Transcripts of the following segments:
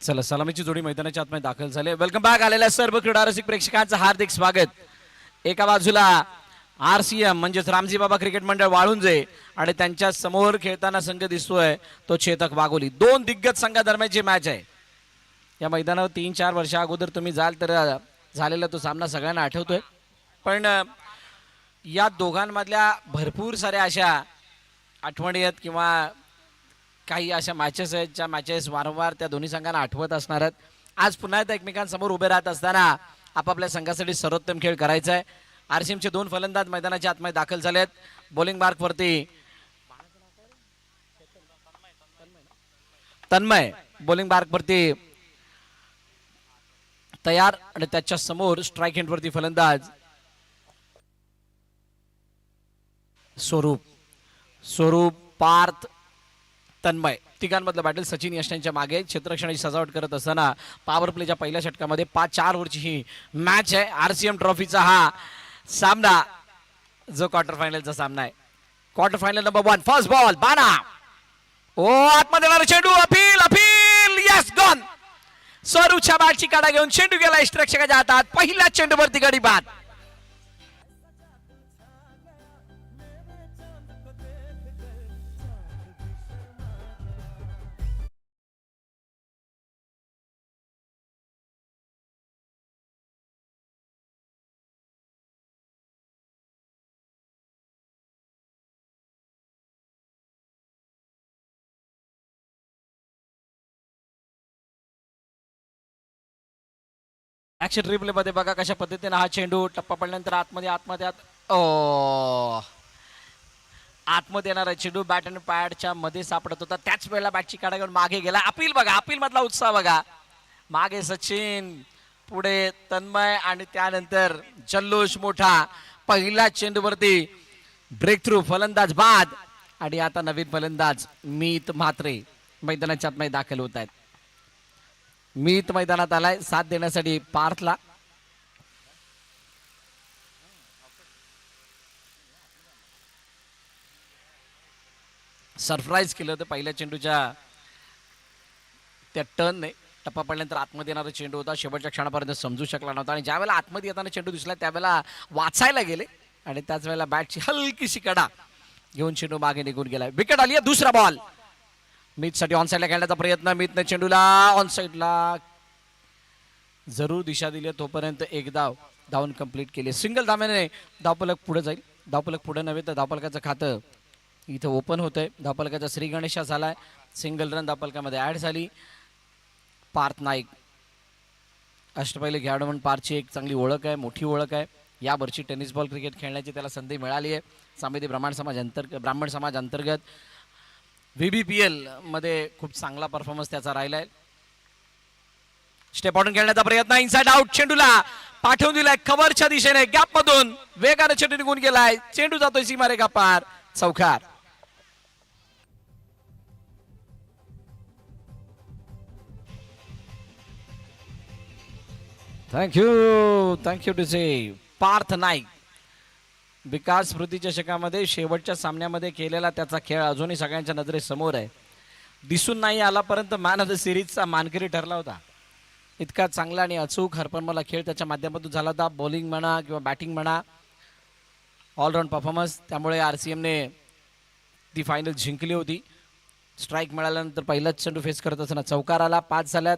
चला सलामीची जोडी मैदानाच्या आतमध्ये दाखल झाले. वेलकम बॅक आलेल्या सर्व क्रीडा रसिक प्रेक्षकांचं हार्दिक स्वागत. एका बाजूला आरसीएम म्हणजेच रामजी बाबा क्रिकेट मंडळ वाळुंजे आणि त्यांच्या समोर खेळताना संघ दिसतोय तो चेतक वाघोली. दोन दिग्गज संघादरम्यानची मॅच आहे. या मैदानावर 3-4 वर्षा अगोदर तुम्ही जाल तर झालेला तो सामना सगळ्यांना आठवतोय. पण या दोघांमधल्या भरपूर साऱ्या अशा आठवणी आहेत किंवा काही अशा मॅचेस आहेत ज्या मॅचेस वारंवार त्या दोन्ही संघांना आठवत असणार आहेत. आज पुन्हा एकदा एकमेकांसमोर उभे राहत असताना आपापल्या संघासाठी सर्वोत्तम खेळ करायचा आहे. आरसीएमचे दोन फलंदाज मैदानाच्या आतमध्ये दाखल झालेत. बॉलिंग मार्कवरती तन्मय बॉलिंग मार्कवरती तयार आणि त्याच्या समोर स्ट्राईक एंडवरती फलंदाज स्वरूप पार्थ तन्मय. तिघांमधलं बॅटल सचिन यशच्या मागे क्षेत्ररक्षणाची सजावट करत असताना पॉवर प्लेच्या पहिल्या षटकामध्ये 5-4 ओव्हरची ही मॅच आहे. आरसीएम ट्रॉफीचा हा सामना जो क्वार्टर फायनलचा सामना आहे. Quarter final number 1 first ball बाणा. ओ आतमध्ये येणारा चेंडू अपील यस गॉन. स्वरूपच्या बॅटची काढा घेऊन चेंडू गेला क्षेत्ररक्षकाच्या हातात. पहिल्या चेंडूवरती गडी बाद. ऍक्शन रिप्ले मध्ये बघा कशा पद्धतीने हा चेंडू टप्पा पडल्यानंतर आतमध्ये येणारा चेंडू बॅट आणि पॅडच्या मध्ये सापडत होता. त्याच वेळेला बॅटची काढा घेऊन मागे गेला. अपील बघा, अपील मधला उत्साह बघा. मागे सचिन, पुढे तन्मय आणि त्यानंतर जल्लोष मोठा. पहिला चेंडूवरती ब्रेक थ्रू, फलंदाज बाद आणि आता नवीन फलंदाज मीत म्हात्रे मैदानाच्या आतमध्ये दाखल होत आहेत. मीत मैदानात आलाय साथ देण्यासाठी पार्थला. सरप्राईज केलं होतं पहिल्या चेंडूच्या त्या टर्नने. टप्पा पडल्यानंतर आतमध्ये येणारा चेंडू होता. शेवटच्या क्षणापर्यंत समजू शकला नव्हता आणि ज्यावेळेला आतमध्ये येताना चेंडू दिसला त्यावेळेला वाचायला गेले आणि त्याच वेळेला बॅटची हलकीशी कडा घेऊन चेंडू मागे निघून गेलाय. विकेट आली आहे. दुसरा बॉल मीत साठी ऑन साईडला खेळण्याचा प्रयत्न. मीतने चेंडूला ऑन साईडला जरूर दिशा दिली. तोपर्यंत एक धावून कंप्लीट केली. सिंगल धाव्याने धावफलक पुढे जाईल. धावफलक पुढे नव्हे तर धावफलकाचं खातं इथं ओपन होतंय. धावफलकाचा श्री गणेशा झालाय. सिंगल रन धावफलकामध्ये ऍड झाली. पार्थ नाईक अष्टपैलू खेळाडू म्हणून पार्थची एक चांगली ओळख आहे, मोठी ओळख आहे. या वर्षी टेनिस बॉल क्रिकेट खेळण्याची त्याला संधी मिळाली आहे. सामेती ब्राह्मण समाज अंतर्गत VBPL मध्ये खूप चांगला परफॉर्मन्स त्याचा राहिलाय. स्टेप आउट खेळण्याचा प्रयत्न. इनसाइड आउट चेंडूला पाठवून दिलाय कव्हरच्या दिशेने. गॅप मधून वेगाने चेंडू निघून गेलाय. चेंडू जातोय सीमारेखा पार. चौकार. थँक्यू टू से पार्थ नाईक. विकास स्मृती चषकामध्ये शेवटच्या सामन्यामध्ये केलेला त्याचा खेळ अजूनही सगळ्यांच्या नजरेसमोर आहे. दिसून नाही आला परंतु मॅन ऑफ द सिरीजचा मानकरी ठरला होता. इतका चांगला आणि अचूक हरपनमला खेळ त्याच्या माध्यमातून झाला होता. बॉलिंग म्हणा किंवा बॅटिंग म्हणा, ऑलराऊंड परफॉर्मन्स. त्यामुळे आरसीएमने ती फायनल जिंकली होती. स्ट्राईक मिळाल्यानंतर पहिलाच चेंडू फेस करत असताना चौकार आला. 5 झाल्यात.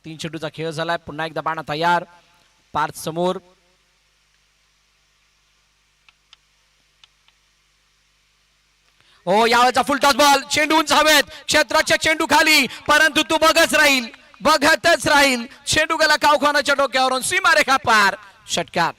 3 चेंडूचा खेळ झालाय. पुन्हा एकदा बाणा तयार. पार्थ समोर. हो यावेळेचा फुल टॉस बॉल. चेंडू उंच हवेत. क्षेत्राच्या चेंडू खाली परंतु तू बघतच राहील. चेंडू गेला कावखानाच्या डोक्यावरून सीमारेखा पार. षटकार.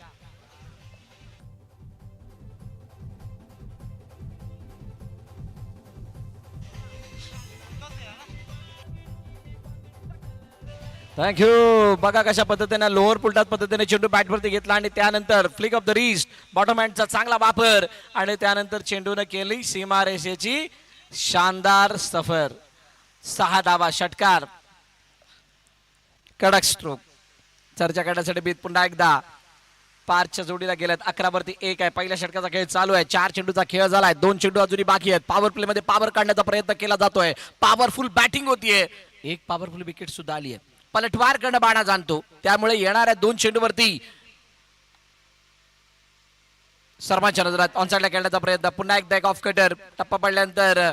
थँक्यू. बघा कशा पद्धतीने लोअर पुलटात पद्धतीने चेंडू बॅटवरती घेतला आणि त्यानंतर flick of the wrist bottom हँडचा चांगला वापर आणि त्यानंतर चेंडूने केली सीमारेषेची शानदार सफर. 6 धावा. षटकार. कडक स्ट्रोक. चर्चा करण्यासाठी बीत पुन्हा एकदा पारच्या जोडीला गेल्यात. 11वरती 1 आहे. पहिल्या षटकाचा खेळ चालू आहे. 4 चेंडूचा खेळ झालाय. 2 चेंडू अजूनही बाकी आहेत. पॉवर प्ले मध्ये पॉवर काढण्याचा प्रयत्न केला जातोय. पॉवरफुल बॅटिंग होतीये. एक पॉवरफुल विकेट सुद्धा आली आहे. पलटवार करणं बाणा जाणतो, त्यामुळे येणाऱ्या 2 चेंडूवरती सर्वांच्या नजरात ऑनसाइडला खेळण्याचा प्रयत्न. पुन्हा एकदा एक ऑफ कटर, टप्पा पडल्यानंतर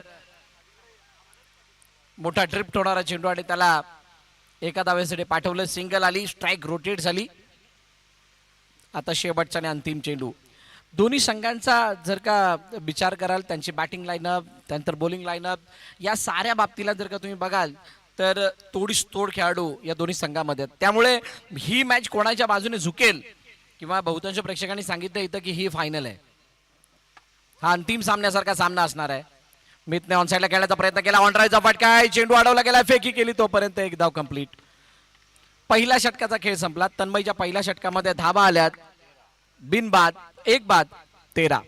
मोठा ड्रिफ्ट होणारा चेंडू आणि त्याला एका धावेसाठी पाठवलं. सिंगल आली, स्ट्राईक रोटेट झाली. आता शेवटचा आणि अंतिम चेंडू. दोन्ही संघांचा जर का विचार कराल, त्यांची बॅटिंग लाईनअप त्यानंतर बॉलिंग लाईनअप या साऱ्या बाबतीला जर का तुम्ही बघाल तर तोडीस तोड खेळाडू या दोन्ही संघामध्ये. त्यामुळे ही मॅच कोणाच्या बाजूने झुकेल किंवा बहुतांश प्रेक्षकांनी सांगितलं इथं की ही फायनल आहे, हा अंतिम सामन्यासारखा सामना असणार आहे. मितने ऑनसाइडला खेळण्याचा प्रयत्न केला, ऑनराईजचा फटका आहे, चेंडू अडवला गेला, फेकी केली, तोपर्यंत एक धाव कंप्लीट. पहिल्या षटकाचा खेळ संपला. तन्मयच्या पहिल्या षटकामध्ये धाबा आल्यात, बिनबाद, एक बाद, 13.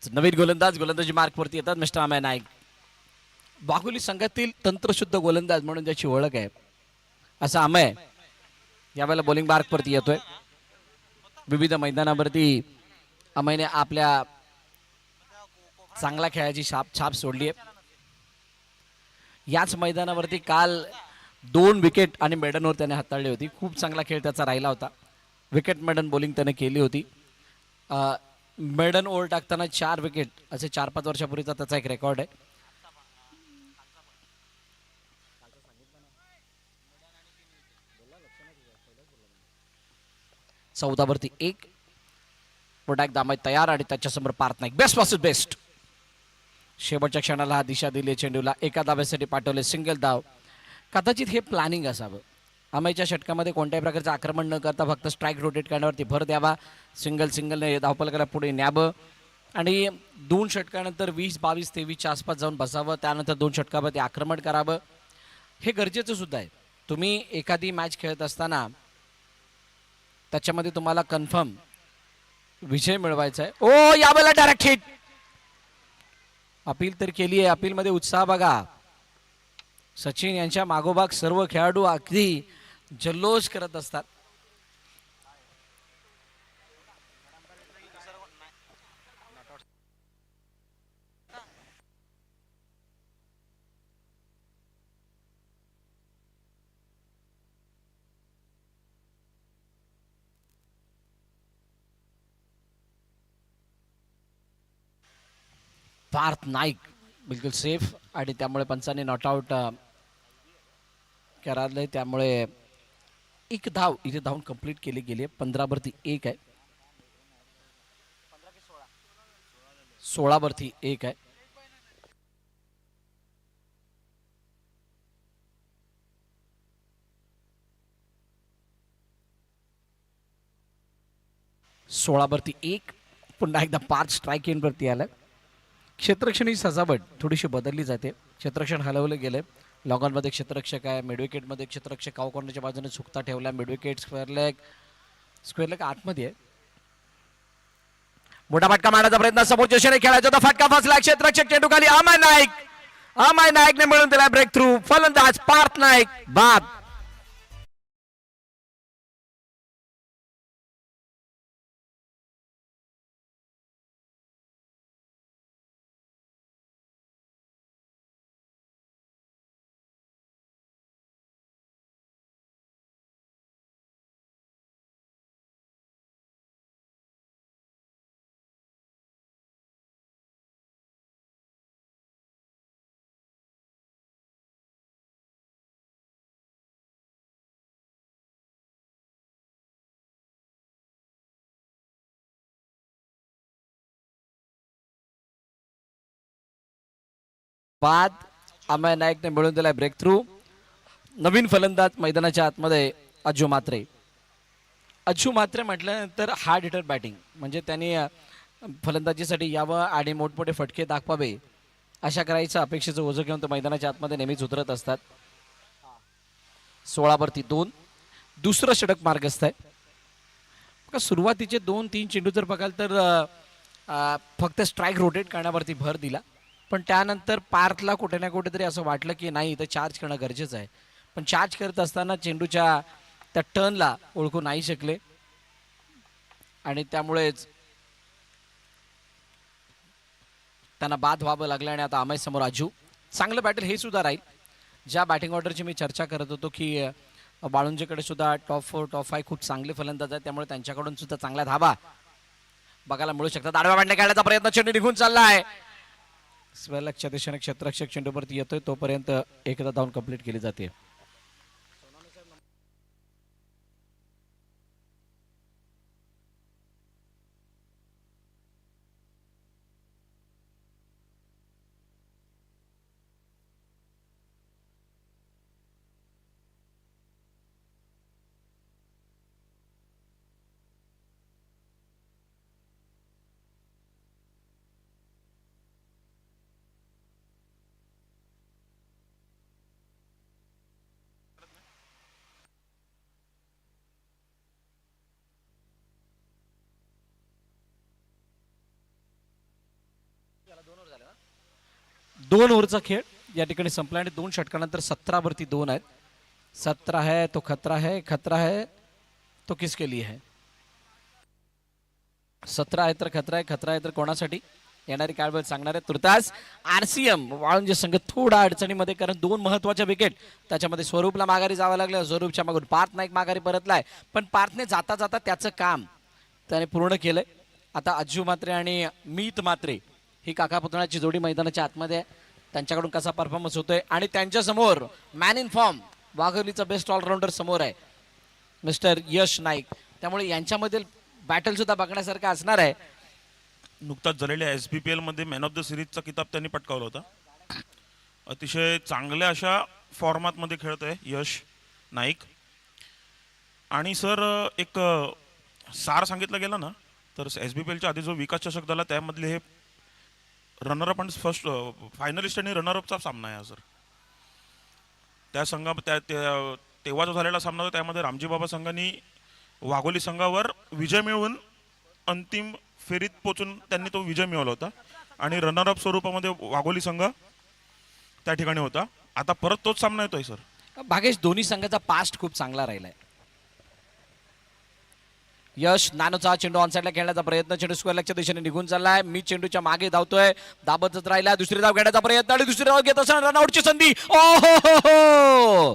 नवीन गोलंदाजी मार्कवरती येतात मिस्टर अमय नाईक. वाघोली संघातील तंत्रशुद्ध गोलंदाज म्हणून ज्याची ओळख आहे असा अमय यावेळेला बॉलिंग मार्कवरती येतोय. विविध मैदानावरती अमयने आपल्या चांगल्या खेळाची छाप सोडली आहे. याच मैदानावरती काल 2 विकेट आणि मेडनवर त्याने हाताळली होती. खूप चांगला खेळ त्याचा राहिला होता. विकेट मेडन बॉलिंग त्याने केली होती. मेडन ओव्हर टाकताना 4 विकेट असे 4-5 वर्षापूर्वीचा त्याचा एक रेकॉर्ड आहे. चौदावरती 1. पुन्हा एकदा अमय तयार आणि त्याच्यासमोर Parth Naik. Best versus best. शेवटच्या क्षणाला हा दिशा दिली, चेंडूला एका धावेसाठी पाठवले, सिंगल धाव. कदाचित हे प्लॅनिंग असावं. अमयच्या षटकामध्ये कोणत्याही प्रकारचं आक्रमण न करता फक्त स्ट्राईक रोटेट करण्यावरती भर द्यावा. सिंगलने धावफलकाला पुढे न्यावं आणि 2 षटकानंतर 20, 22, 23च्या आसपास जाऊन बसावं. त्यानंतर 2 षटकामध्ये आक्रमण करावं. हे गरजेचं सुद्धा आहे. तुम्ही एखादी मॅच खेळत असताना त्याच्यामध्ये तुम्हाला कन्फर्म विजय मिळवायचा आहे. ओ यावेळेला डायरेक्ट हिट. अपील तर केली आहे. अपीलमध्ये उत्साह बघा. सचिन यांच्या मागोमाग सर्व खेळाडू अगदी जल्लोष करत असतात. पार्थ नाईक बिलकुल सेफ आणि त्यामुळे पंचांनी नॉट आउट करायला. त्यामुळे एक धाव इथे धावून कंप्लीट केली गेली. 15वरती 1 आहे, 16वरती 1 आहे. सोळावरती 1. पुन्हा एकदा 5 स्ट्राईक इनवरती आलं. क्षेत्ररक्षण ही सजावट थोडीशी बदलली जाते. क्षेत्ररक्षण हलवलं गेलं. लॉगॉनमध्ये क्षेत्ररक्षक आहे, मिडविकेटमध्ये क्षेत्ररक्षक कॉर्नरच्या बाजूने चुकता ठेवला. मिडविकेट स्क्वेअर लेग आतमध्ये आहे. मोठा फटका मारण्याचा प्रयत्न, समोर दिशेने खेळायचा होता, फटका फसला. क्षेत्ररक्षक चेंडू खाली. अमय नाईकने मिळून दिला ब्रेक थ्रू. फलंदाज पार्थ नाईक बाद. बाद अमय नाईकने मिळून दिलाय ब्रेक थ्रू. नवीन फलंदाज मैदानाच्या आतमध्ये अज्जू म्हात्रे. अज्जू म्हात्रे म्हटल्यानंतर हार्ड हिटर बॅटिंग म्हणजे त्यांनी फलंदाजीसाठी यावं आणि मोठमोठे फटके दाखवावे अशा करायचं अपेक्षेचं ओझं घेऊन तर मैदानाच्या आतमध्ये नेहमीच उतरत असतात. 16वरती 2. दुसरं षटक मार्गस्थ आहे. बघा सुरुवातीचे 2-3 चेंडू जर बघाल तर फक्त स्ट्राईक रोटेट करण्यावरती भर दिला, पण त्यानंतर पार्थला कुठे ना कुठेतरी असं वाटलं की नाही इथं चार्ज करणं गरजेचं आहे. पण चार्ज करत असताना चेंडूच्या त्या टर्नला ओळखू नाही शकले आणि त्यामुळेच त्यांना बाद व्हावं लागलं. आणि आता अमय समोर अजू चांगलं बॅटर हे सुद्धा राहील. ज्या बॅटिंग ऑर्डरची मी चर्चा करत होतो की वाळुंजेकडे सुद्धा टॉप 4 टॉप 5 खूप चांगले फलंदाज आहेत, त्यामुळे त्यांच्याकडून सुद्धा चांगला धाबा बघायला मिळू शकतात. आडव्या मांडणे काढण्याचा प्रयत्न, चेंडू निघून चालला आहे. स्वलक्षच्या दिशेने क्षेत्ररक्षक चेंडूवरती येतोय तोपर्यंत एकदा धावून कंप्लीट केली जाते. दोन ओव्हरचा खेळ या ठिकाणी संपला आणि 2 षटकानंतर 17वरती 2 आहेत. 17 है तो खतरा है, खतरा है तो किसके लिए है. 17 आहे तर खतरा आहे, खतरा आहे तर कोणासाठी. येणारी काळवेळ सांगणार आहे. तुर्तास आरसीएम वाळुंजे संघ थोडा अडचणीमध्ये, कारण 2 महत्वाच्या विकेट त्याच्यामध्ये स्वरूपला माघारी जावं लागलं. स्वरूपच्या मागून पार्थ नाईक माघारी परतलाय, पण पार्थने जाता जाता त्याचं काम त्याने पूर्ण केलंय. आता अज्जू मात्रे आणि मीत मात्रे ही काका पुतण्याची जोडी मैदानाच्या आतमध्ये आहे. त्यांच्याकडून कसा परफॉर्मन्स होतोय आणि त्यांच्यासमोर मॅन इन फॉर्म वाघोलीचा बेस्ट ऑलराऊंडर समोर आहे मिस्टर यश नाईक. त्यामुळे यांच्यामधील बॅटल सुद्धा बघण्यासारखं असणार आहे. नुकताच झालेल्या SBPL मध्ये मॅन ऑफ द सिरीजचा किताब त्यांनी पटकावला होता. अतिशय चांगल्या अशा फॉर्मातमध्ये खेळत आहे यश नाईक. आणि सर एक सार सांगितलं गेलं ना तर SBPLच्या आधी जो विकास चषक झाला त्यामधले हे रनरअप आणि फर्स्ट फायनलिस्ट आणि रनरअपचा सामना आहे सर. त्या संघा तेव्हा जो झालेला सामना होता त्यामध्ये रामजी बाबा संघाने वाघोली संघावर विजय मिळवून अंतिम फेरीत पोचून त्यांनी तो विजय मिळवला होता आणि रनरअप स्वरूपामध्ये वाघोली संघ त्या ठिकाणी होता. आता परत तोच सामना येतोय सर. भागेश दोन्ही संघाचा पास्ट खूप चांगला राहिलाय. यश नानोचा चेंडू ऑनसाइडला खेळण्याचा प्रयत्न, चेंडू स्क्वेअर लेगच्या दिशेने निघून चाललाय. मी चेंडूच्या मागे धावतोय, दाबतच राहिला. दुसरी धाव घेण्याचा प्रयत्न आणि दुसरी धाव घेत असताना रनआउटची संधी. ओ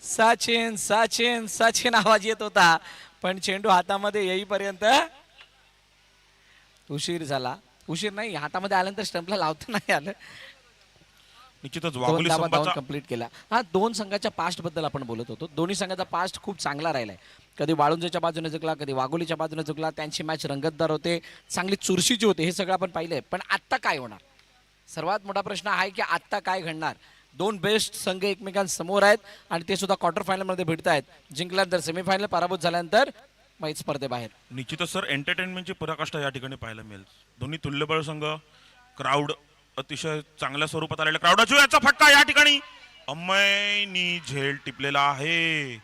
सचिन सचिन सचिन आवाज येत होता, पण चेंडू हातामध्ये येईपर्यंत उशीर झाला. उशीर नाही, हातामध्ये आल्यानंतर स्टंपला लावता नाही आलं. निश्चितच वाघोली संघाचा कंप्लीट केला. हा 2 संघाच्या पास्ट बद्दल आपण बोलत होतो. दोन्ही संघाचा पास्ट खूप चांगला राहिलाय. कधी वाळुंजेच्या बाजूने झुकला, कधी वाघोलीच्या बाजूने झुकला. त्यांची मॅच रंगतदार होते, चांगली चुरशीची होते. हे सगळं आपण पाहिलंय. पण आत्ता काय होणार, सर्वात मोठा प्रश्न आहे की आत्ता काय घडणार. 2 बेस्ट संघ एकमेकांसमोर आहेत आणि ते सुद्धा क्वार्टर फायनल मध्ये भेटत आहेत. जिंकल्यानंतर सेमीफायनल, पराभूत झाल्यानंतर मैच स्पर्धेबाहेर. निश्चितच सर एंटरटेनमेंटची पराकाष्ठा या ठिकाणी पाहायला मिळेल. दोन्ही तुल्यबळ संघ, क्राऊड अतिशय चांगल्या स्वरूपात आलेला क्राऊड. याचा फटका या ठिकाणी अमयनी झेल टिपलेला आहे.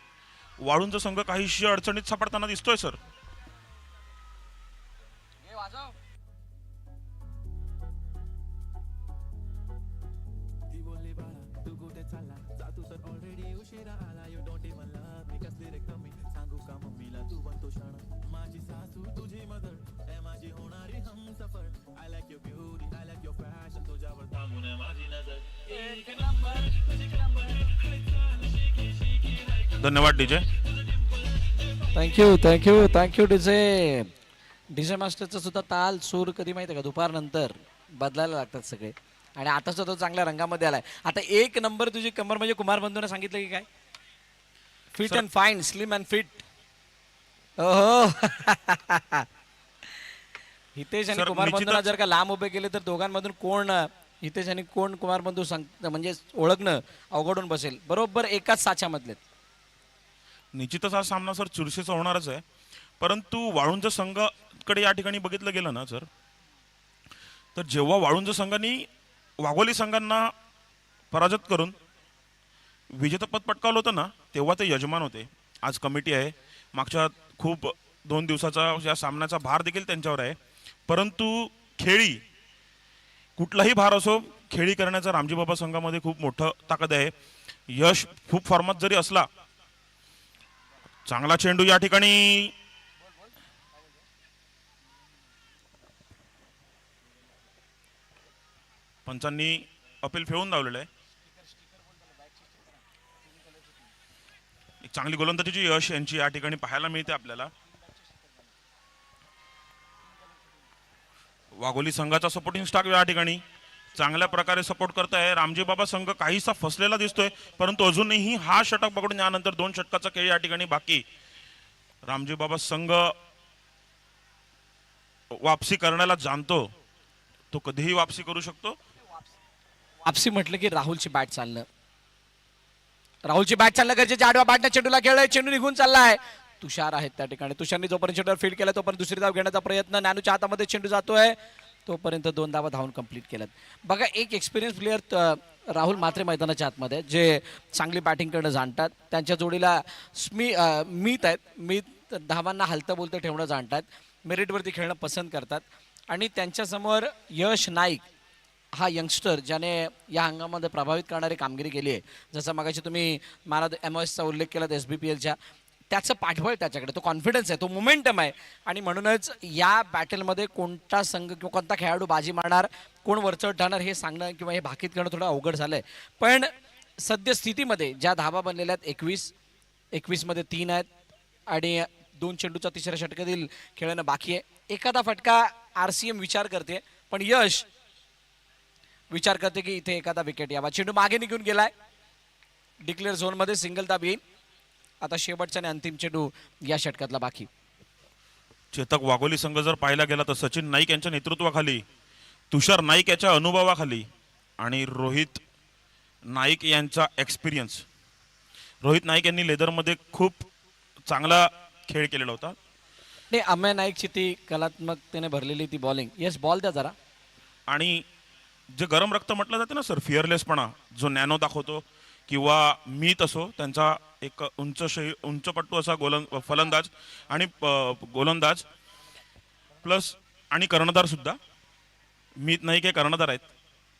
वाळूंचा संघ काहीशी अडचणीत सापडताना दिसतोय सर. धन्यवाद DJ. Thank you thank you thank you DJ. DJ मास्टरचा सुद्धा ताल सूर कधी माहिती आहे का, दुपारनंतर बदलायला लागतात सगळे. आणि आता सुद्धा तो चांगल्या रंगामध्ये आलाय. आता 1 नंबर तुझी कमर म्हणजे कुमार बंधूने सांगितलं की काय, fit and fine, slim and fit. ओहो हितेश आणि कुमार बंधूंना जर का लांब उभे केले तर दोघांमधून कोण हितेश आणि कोण कुमार बंधू म्हणजे ओळखणं अवघडून बसेल. बरोबर एकाच साच्यामधले. निश्चितच हा सामना सर चुरशीचा होणारच आहे. परंतु वाळुंज संघाकडे या ठिकाणी बघितलं गेलं ना सर, तर जेव्हा वाळुंज संघाने वाघोली संघांना पराजित करून विजेतेपद पटकावलं होतं ना, तेव्हा ते यजमान होते. आज कमिटी आहे. मागच्या खूप 2 दिवसाचा या सामन्याचा भार देखील त्यांच्यावर आहे. परंतु खेळी कुठलाही भार असो, खेळी करण्याचा रामजी बाबा संघामध्ये खूप मोठं ताकद आहे. यश खूप फॉर्मात जरी असला, चांगला चेंडू या ठिकाणी पंचांनी अपील फेवून लावलेलं आहे. एक चांगली गोलंदाजीची यश यांची या ठिकाणी पाहायला मिळते आपल्याला. वाघोली संघाचा सपोर्टिंग स्टाफ या ठिकाणी चांगल्या प्रकारे सपोर्ट करत आहे. रामजी बाबा संघ काहीसा फसलेला दिसतोय, परंतु अजूनही हा षटक पकडून यानंतर 2 षटकाचा खेळ या ठिकाणी बाकी. रामजी बाबा संघ वापसी करण्याला जाणतो, तो कधीही वापसी करू शकतो. वापसी म्हटलं की राहुलची बॅट चालणं, राहुलची बॅट चालणं गरजेचे. आडवा बॅटने चेंडूला खेळलाय, चेंडू निघून चाललाय. तुषार आहेत त्या ठिकाणी. तुषारने जोपर्यंत चेंडूवर फील्ड केला तोपर्यंत दुसरी धाव घेण्याचा प्रयत्न. नॅनूच्या हातामध्ये चेंडू जातोय, तोपर्यंत 2 धावा धावून कंप्लीट केल्यात. बघा, एक एक्सपिरियन्स प्लेअर राहुल मात्रे मैदानाच्या आतमध्ये जे चांगली बॅटिंग करणं जाणतात. त्यांच्या जोडीला मीत आहेत. मीत धावांना हलतं बोलतं ठेवणं जाणतात, मेरिटवरती खेळणं पसंत करतात. आणि त्यांच्यासमोर यश नाईक हा यंगस्टर ज्याने या हंगामामध्ये प्रभावित करणारी कामगिरी केली आहे. जसं मगाशी तुम्ही मला MOSचा उल्लेख केला SBPLच्या, त्याचं पाठबळ त्याच्याकडे, तो कॉन्फिडन्स आहे, तो मोमेंटम आहे. आणि म्हणूनच या बॅटलमध्ये कोणता संघ किंवा कोणता खेळाडू बाजी मारणार, कोण वरचढ ठरणार हे सांगणं किंवा हे भाकीत करणं थोडं अवघड झालं आहे. पण सद्यस्थितीमध्ये ज्या धावा बनलेल्या आहेत 21 मध्ये 3 आहेत आणि 2 चेंडूचा तिसऱ्या षटकातील खेळणं बाकी आहे. एखादा फटका RCM विचार करते, पण यश विचार करते की इथे एखादा विकेट यावा. चेंडू मागे निघून गेलाय, डिक्लेअर झोनमध्ये सिंगल दाब येईल. आता शेवटचा आणि अंतिम चेंडू या षटकातला बाकी. चेतक वाघोली संघ जर पाहायला गेला तर सचिन नाईक यांच्या नेतृत्वाखाली, तुषार नाईक याच्या अनुभवाखाली आणि रोहित नाईक यांचा एक्सपिरियन्स. रोहित नाईक यांनी लेदरमध्ये खूप चांगला खेळ केलेला होता. नाही, अमेय नाईकची ती कलात्मकतेने भरलेली ती बॉलिंग. येस, बॉल द्या जरा. आणि जे गरम रक्त म्हटलं जातं ना सर, फिअरलेसपणा जो नॅनो दाखवतो किंवा मीत असो, त्यांचा एक उंचपट्टू असा फलंदाज आणि गोलंदाज प्लस आणि कर्णधार सुद्धा. मीत नाईक हे कर्णधार आहेत.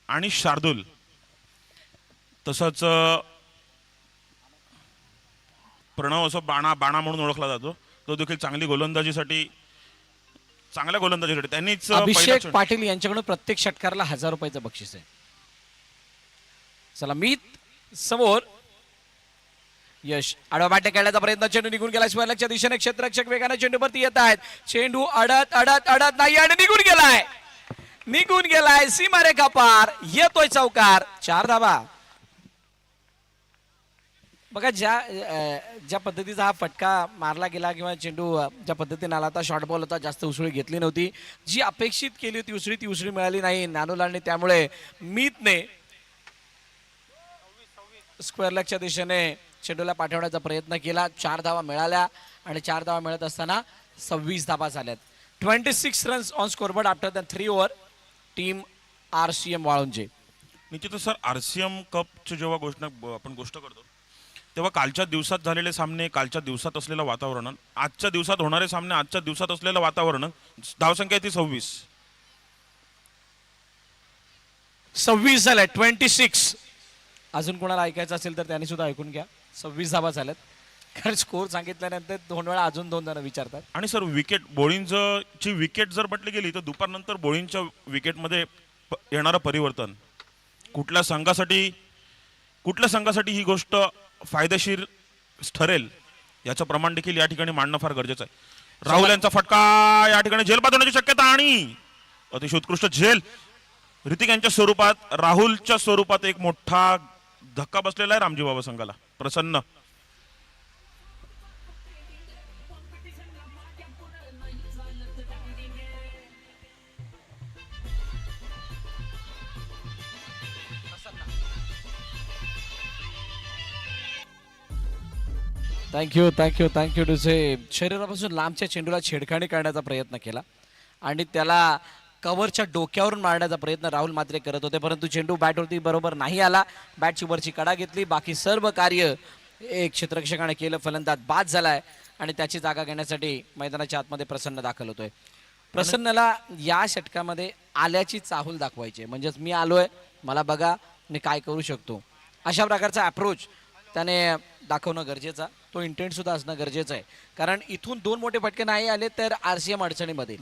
आणि शार्दूल, तसंच प्रणव असो बाणा म्हणून ओळखला जातो, तो देखील चांगल्या गोलंदाजीसाठी त्यांनीच अभिषेक पाटील यांच्याकडून प्रत्येक षटकाराला 1000 रुपयाचं बक्षीस आहे. चला, मीत समोर. यश आडवा बॅटने खेळण्याचा प्रयत्न, चेंडू निघून गेला. स्क्वेअरच्या दिशेने क्षेत्ररक्षक वेगाने चेंडूवरती येत आहेत. चेंडू अडत नाही आणि निघून गेलाय सीमारेखा पार. येतोय चौकार. 4 धावा. बघा, ज्या पद्धतीचा हा फटका मारला गेला किंवा चेंडू ज्या पद्धतीने आला होता, शॉर्ट बॉल होता, जास्त उसळी घेतली नव्हती. जी अपेक्षित केली होती ती उसळी मिळाली नाही नानूलालने. त्यामुळे मीतने स्क्वेअर लेगच्या दिशेने चेंडूला पाठवण्याचा प्रयत्न केला. 4 धावा मिळाल्या आणि 4 धावा मिळत असताना 26 धावा झाल्यात. 26 runs on scoreboard after the 3 over. Team RCM Walunje. निश्चितच सर, RCM कपची जेव्हा आपण गोष्ट करतो तेव्हा कालच्या दिवसात झालेले सामने, कालच्या दिवसात असलेलं वातावरण, आजच्या दिवसात होणारे सामने, आजच्या दिवसात असलेलं वातावरण. धावसंख्या ती 26 झाल्या. 26. अजून कोणाला ऐकायचं असेल तर त्यांनी सुद्धा ऐकून घ्या. 26 धावा झाल्यात. कारण स्कोर सांगितल्यानंतर 2 वेळा अजून 2 जण विचारतात. आणि सर, विकेट बोळींची विकेट जर म्हटली गेली तर दुपारनंतर बोळींच्या विकेटमध्ये येणारं परिवर्तन कुठल्या संघासाठी ही गोष्ट फायदेशीर ठरेल याचं प्रमाण देखील या ठिकाणी मांडणं फार गरजेचं आहे. राहुल यांचा फटका या ठिकाणी झेल बाद होण्याची शक्यता आणि अतिशय उत्कृष्ट झेल ऋतिक यांच्या स्वरूपात, राहुलच्या स्वरूपात एक मोठा धक्का बसलेला आहे रामजी बाबा संघाला. प्रसन्न. थँक्यू टू से. शरीरापासून लांबच्या चेंडूला छेडखाणी करण्याचा प्रयत्न केला आणि त्याला कव्हरच्या डोक्यावरून मारण्याचा प्रयत्न राहुल मात्रे करत होते, परंतु चेंडू बॅटवरती बरोबर नाही आला. बॅटची वरची कडा घेतली. बाकी सर्व कार्य एक क्षेत्ररक्षकाने केलं. फलंदाज बाद झालाय आणि त्याची जागा घेण्यासाठी मैदानाच्या आतमध्ये प्रसन्न दाखल होतोय. प्रसन्नला या षटकामध्ये आल्याची चाहूल दाखवायची आहे. म्हणजेच मी आलोय, मला बघा मी काय करू शकतो, अशा प्रकारचा अप्रोच त्याने दाखवणं गरजेचा. तो इंटेंट सुद्धा असणं गरजेचं आहे, कारण इथून 2 मोठे फटके नाही आले तर RCM अडचणीमध्ये.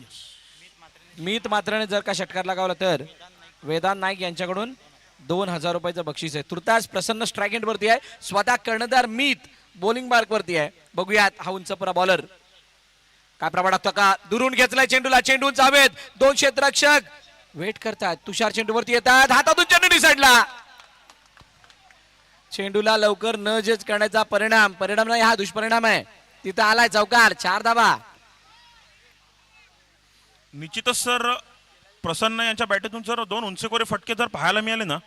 मीत मात्राने जर का षटकार लगावला तर वेदांत नाईक यांच्याकडून 2000 रुपयाचं बक्षीस आहे. तुर्तास प्रसन्न स्ट्राईक एंड वरती आहे. स्वतः कर्णधार मीत बॉलिंग मार्क वरती आहे. बघूयात हा उंचपुरा बॉलर काय प्रमाण टाकतो का. दुरून घेतलाय चेंडूला. चेंडू चावेत. 2 क्षेत्ररक्षक वेट करतात. तुषार चेंडूवरती येतात. हातातून चेंडू निसटला. चेंडूला लवकर न जज करण्याचा परिणाम नाही, हा दुष्परिणाम आहे. तिथं आलाय चौकार. 4 धावा. निश्चितच सर, प्रसन्न यांच्या बॅटेतून जर 2 उंचकोरे फटके जर पाहायला मिळाले ना,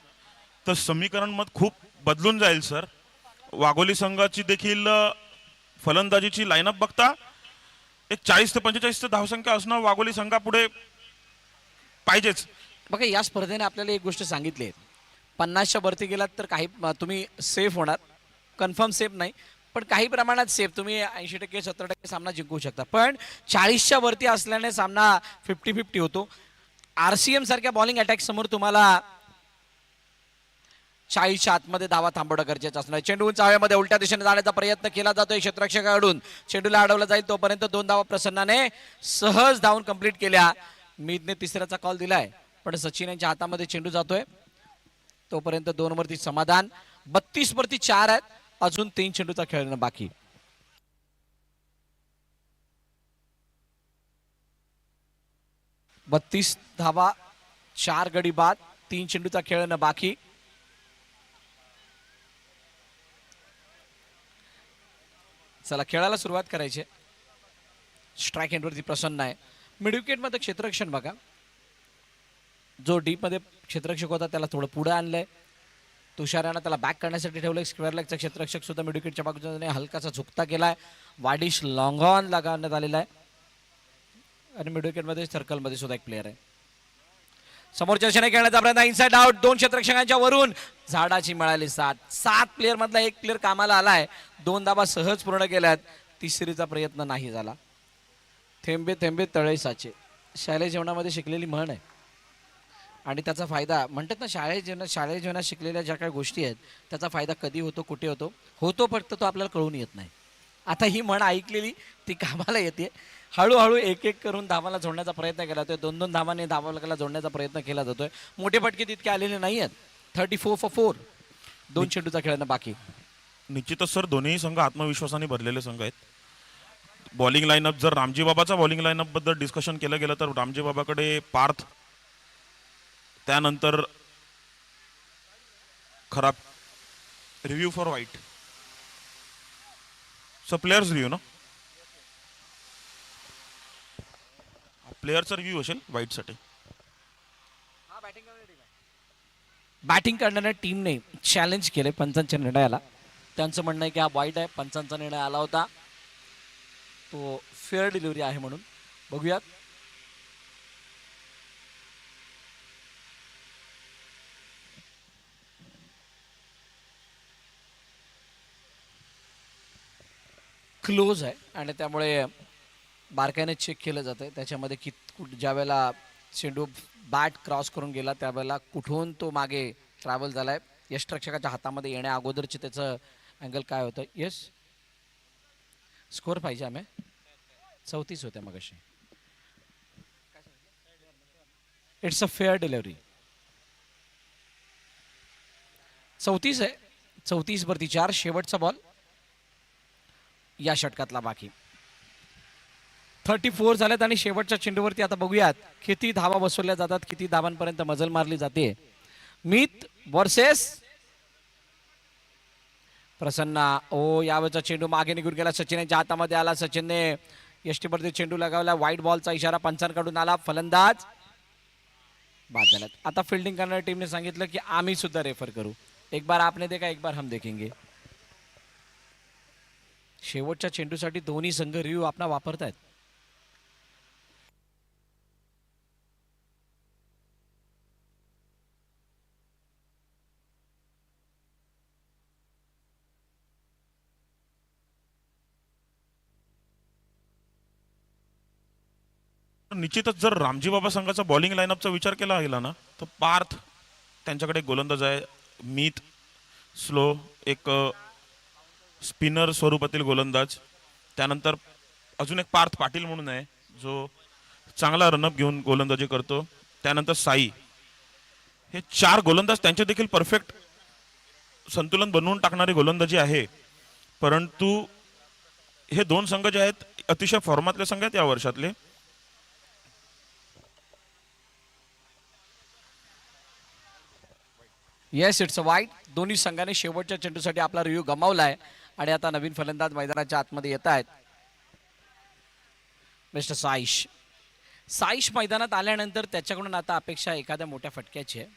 तर समीकरण मत खूप बदलून जाईल सर. वाघोली संघाची देखील फलंदाजीची लाईनअप बघता एक 40 ते 45 धावसंख्या असणं वाघोली संघापुढे पाहिजेच. बघा, या स्पर्धेने आपल्याला एक गोष्ट सांगितली, 50च्या वरती गेलात तर काही तुम्ही सेफ होणार. कन्फर्म सेफ नाही, पण काही प्रमाणात सेफ. तुम्ही 80% 70% सामना जिंकू शकता. पण 40च्या वरती असल्याने सामना 50-50 होतो. RCM सारख्या बॉलिंग अटॅक समोर तुम्हाला 40च्या आतमध्ये धावा थांबवणं गरजेचं असणार. चेंडू उंच हवेमध्ये उलट्या दिशेने जाण्याचा प्रयत्न केला जातोय क्षेत्ररक्षकाकडून. चेंडूला अडवला जाईल तोपर्यंत 2 धावा प्रसन्नाने सहज धावून कंप्लीट केल्या. मीदने तिसऱ्याचा कॉल दिलाय, पण सचिन यांच्या हातामध्ये चेंडू जातोय. तोपर्यंत 2 वरती समाधान. 32 वरती 4 आहेत. अजून 3 चेंडूचा खेळणं बाकी. बत्तीस धावा, 4 गडी बाद, 3 चेंडूचा खेळणं बाकी. चला खेळाला सुरुवात करायची. स्ट्राईक एंडवरती प्रसन्न आहे. मिड विकेट मध्ये क्षेत्ररक्षण बघा, जो डीप मध्ये क्षेत्ररक्षक होता त्याला थोडं पुढे आणलंय. तुषारानं त्याला बॅक करण्यासाठी ठेवलंय. स्क्वेअर लेगचा क्षेत्ररक्षक सुद्धा मिड विकेटच्या बाजूने हलकासा झुकता केलाय. वाडिश लॉंग ऑन लगावण्यात आलेला आहे. आणि मिड विकेट मध्ये सर्कल मध्ये सुद्धा एक प्लेअर आहे. समोरच्या दिशेने खेळण्याचा प्रयत्न. Inside out. 2 क्षेत्ररक्षकांच्या वरून झाडाची मिळाली 7 प्लेअर मधला 1 प्लेअर कामाला आलाय. 2 धावा सहज पूर्ण केल्यात. तिसरीचा प्रयत्न नाही झाला. थेंबे थेंबे तळे साचे, शालेय जीवनामध्ये शिकलेली म्हण आहे. आणि त्याचा फायदा म्हणतात ना, शालेय जीवनात शिकलेल्या ज्या काही गोष्टी आहेत त्याचा फायदा कधी होतो, कुठे होतो फक्त तो आपल्याला कळून येत नाही. आता ही म्हण ऐकलेली ती कामाला येते. हळूहळू एक करून धावाला जोडण्याचा प्रयत्न केला जातोय. 2 धावांनी धावाला जोडण्याचा प्रयत्न केला जातोय. मोठे फटके तितके आलेले नाही आहेत. 34 for 4. 2 चेंडूचा खेळणं बाकी. निश्चितच सर, दोन्ही संघ आत्मविश्वासाने भरलेले संघ आहेत. बॉलिंग लाईनअप, जर रामजी बाबाचा बॉलिंग लाईनअप बद्दल डिस्कशन केलं गेलं तर रामजी बाबाकडे पार्थ, त्यानंतर खराब रिव्ह्यू फॉर वाईट. सो प्लेयर्स रिव्ह्यू ना, प्लेयरचा रिव्ह्यू असेल वाईटसाठी. बॅटिंग करणाऱ्या टीमने चॅलेंज केले पंचांच्या निर्णयाला. त्यांचं म्हणणं आहे की हा वाईट आहे. पंचांचा निर्णय आला होता तो फेअर डिलिव्हरी आहे म्हणून. बघूयात. क्लोज आहे आणि त्यामुळे बारकाईने चेक केलं जातं. त्याच्यामध्ये ज्या वेळेला चेंडू बॅट क्रॉस करून गेला त्यावेळेला कुठून तो मागे ट्रॅव्हल झालाय. यष्टरक्षकाच्या हातामध्ये येण्या अगोदरचे त्याचं अँगल काय होतं. येस, स्कोअर पाहिजे. आम्ही 34 होत्या मग अशी. It's a fair delivery. 34 आहे. 34 वरती 4. शेवटचा बॉल या षटकातला बाकी. 34 झाल्यात आणि शेवटच्या चेंडूवरती आता बघूयात किती धावा बसवल्या जातात, किती धावांपर्यंत मजल मारली जाते. मीत वर्सेस प्रसन्ना. ओ, यावेळचा चेंडू मागे निघून गेला. सचिनच्या हातामध्ये आला. सचिनने यष्टीवरती चेंडू लगावला. व्हाईट बॉलचा इशारा पंचांकडून आला. फलंदाज बाद झाल्यात. आता फिल्डिंग करणाऱ्या टीमने सांगितलं की आम्ही सुद्धा रेफर करू. एक बार आपने देखा, एक बार हम देखेंगे. शेवटच्या चेंडूसाठी दोन्ही संघ रिव्ह्यू आपला वापरतायत. निश्चितच जर रामजी बाबा संघाचा बॉलिंग लाईनअपचा विचार केला गेला ना, तर पार्थ त्यांच्याकडे एक गोलंदाज आहे, मीत स्लो, एक स्पिनर स्वरूपातील गोलंदाज, त्यानंतर अजून एक पार्थ पाटील म्हणून आहे जो चांगला रनअप घेऊन गोलंदाजी करतो, त्यानंतर साई. हे 4 गोलंदाज त्यांचे देखील परफेक्ट संतुलन बनवून टाकणारी गोलंदाजी आहे. परंतु हे 2 संघ जे आहेत अतिशय फॉर्मातले संघ आहेत या वर्षातले. येस, इट्स अ वाईट. दोन्ही संघाने शेवटच्या चेंडूसाठी आपला रिव्ह्यू गमावलाय आणि आता नवीन फलंदाज मैदानाच्या आतमध्ये येत आहेत. मिस्टर साईश. साईश मैदानात आल्यानंतर त्याच्याकडून आता अपेक्षा एखाद्या मोठ्या फटक्याची आहे.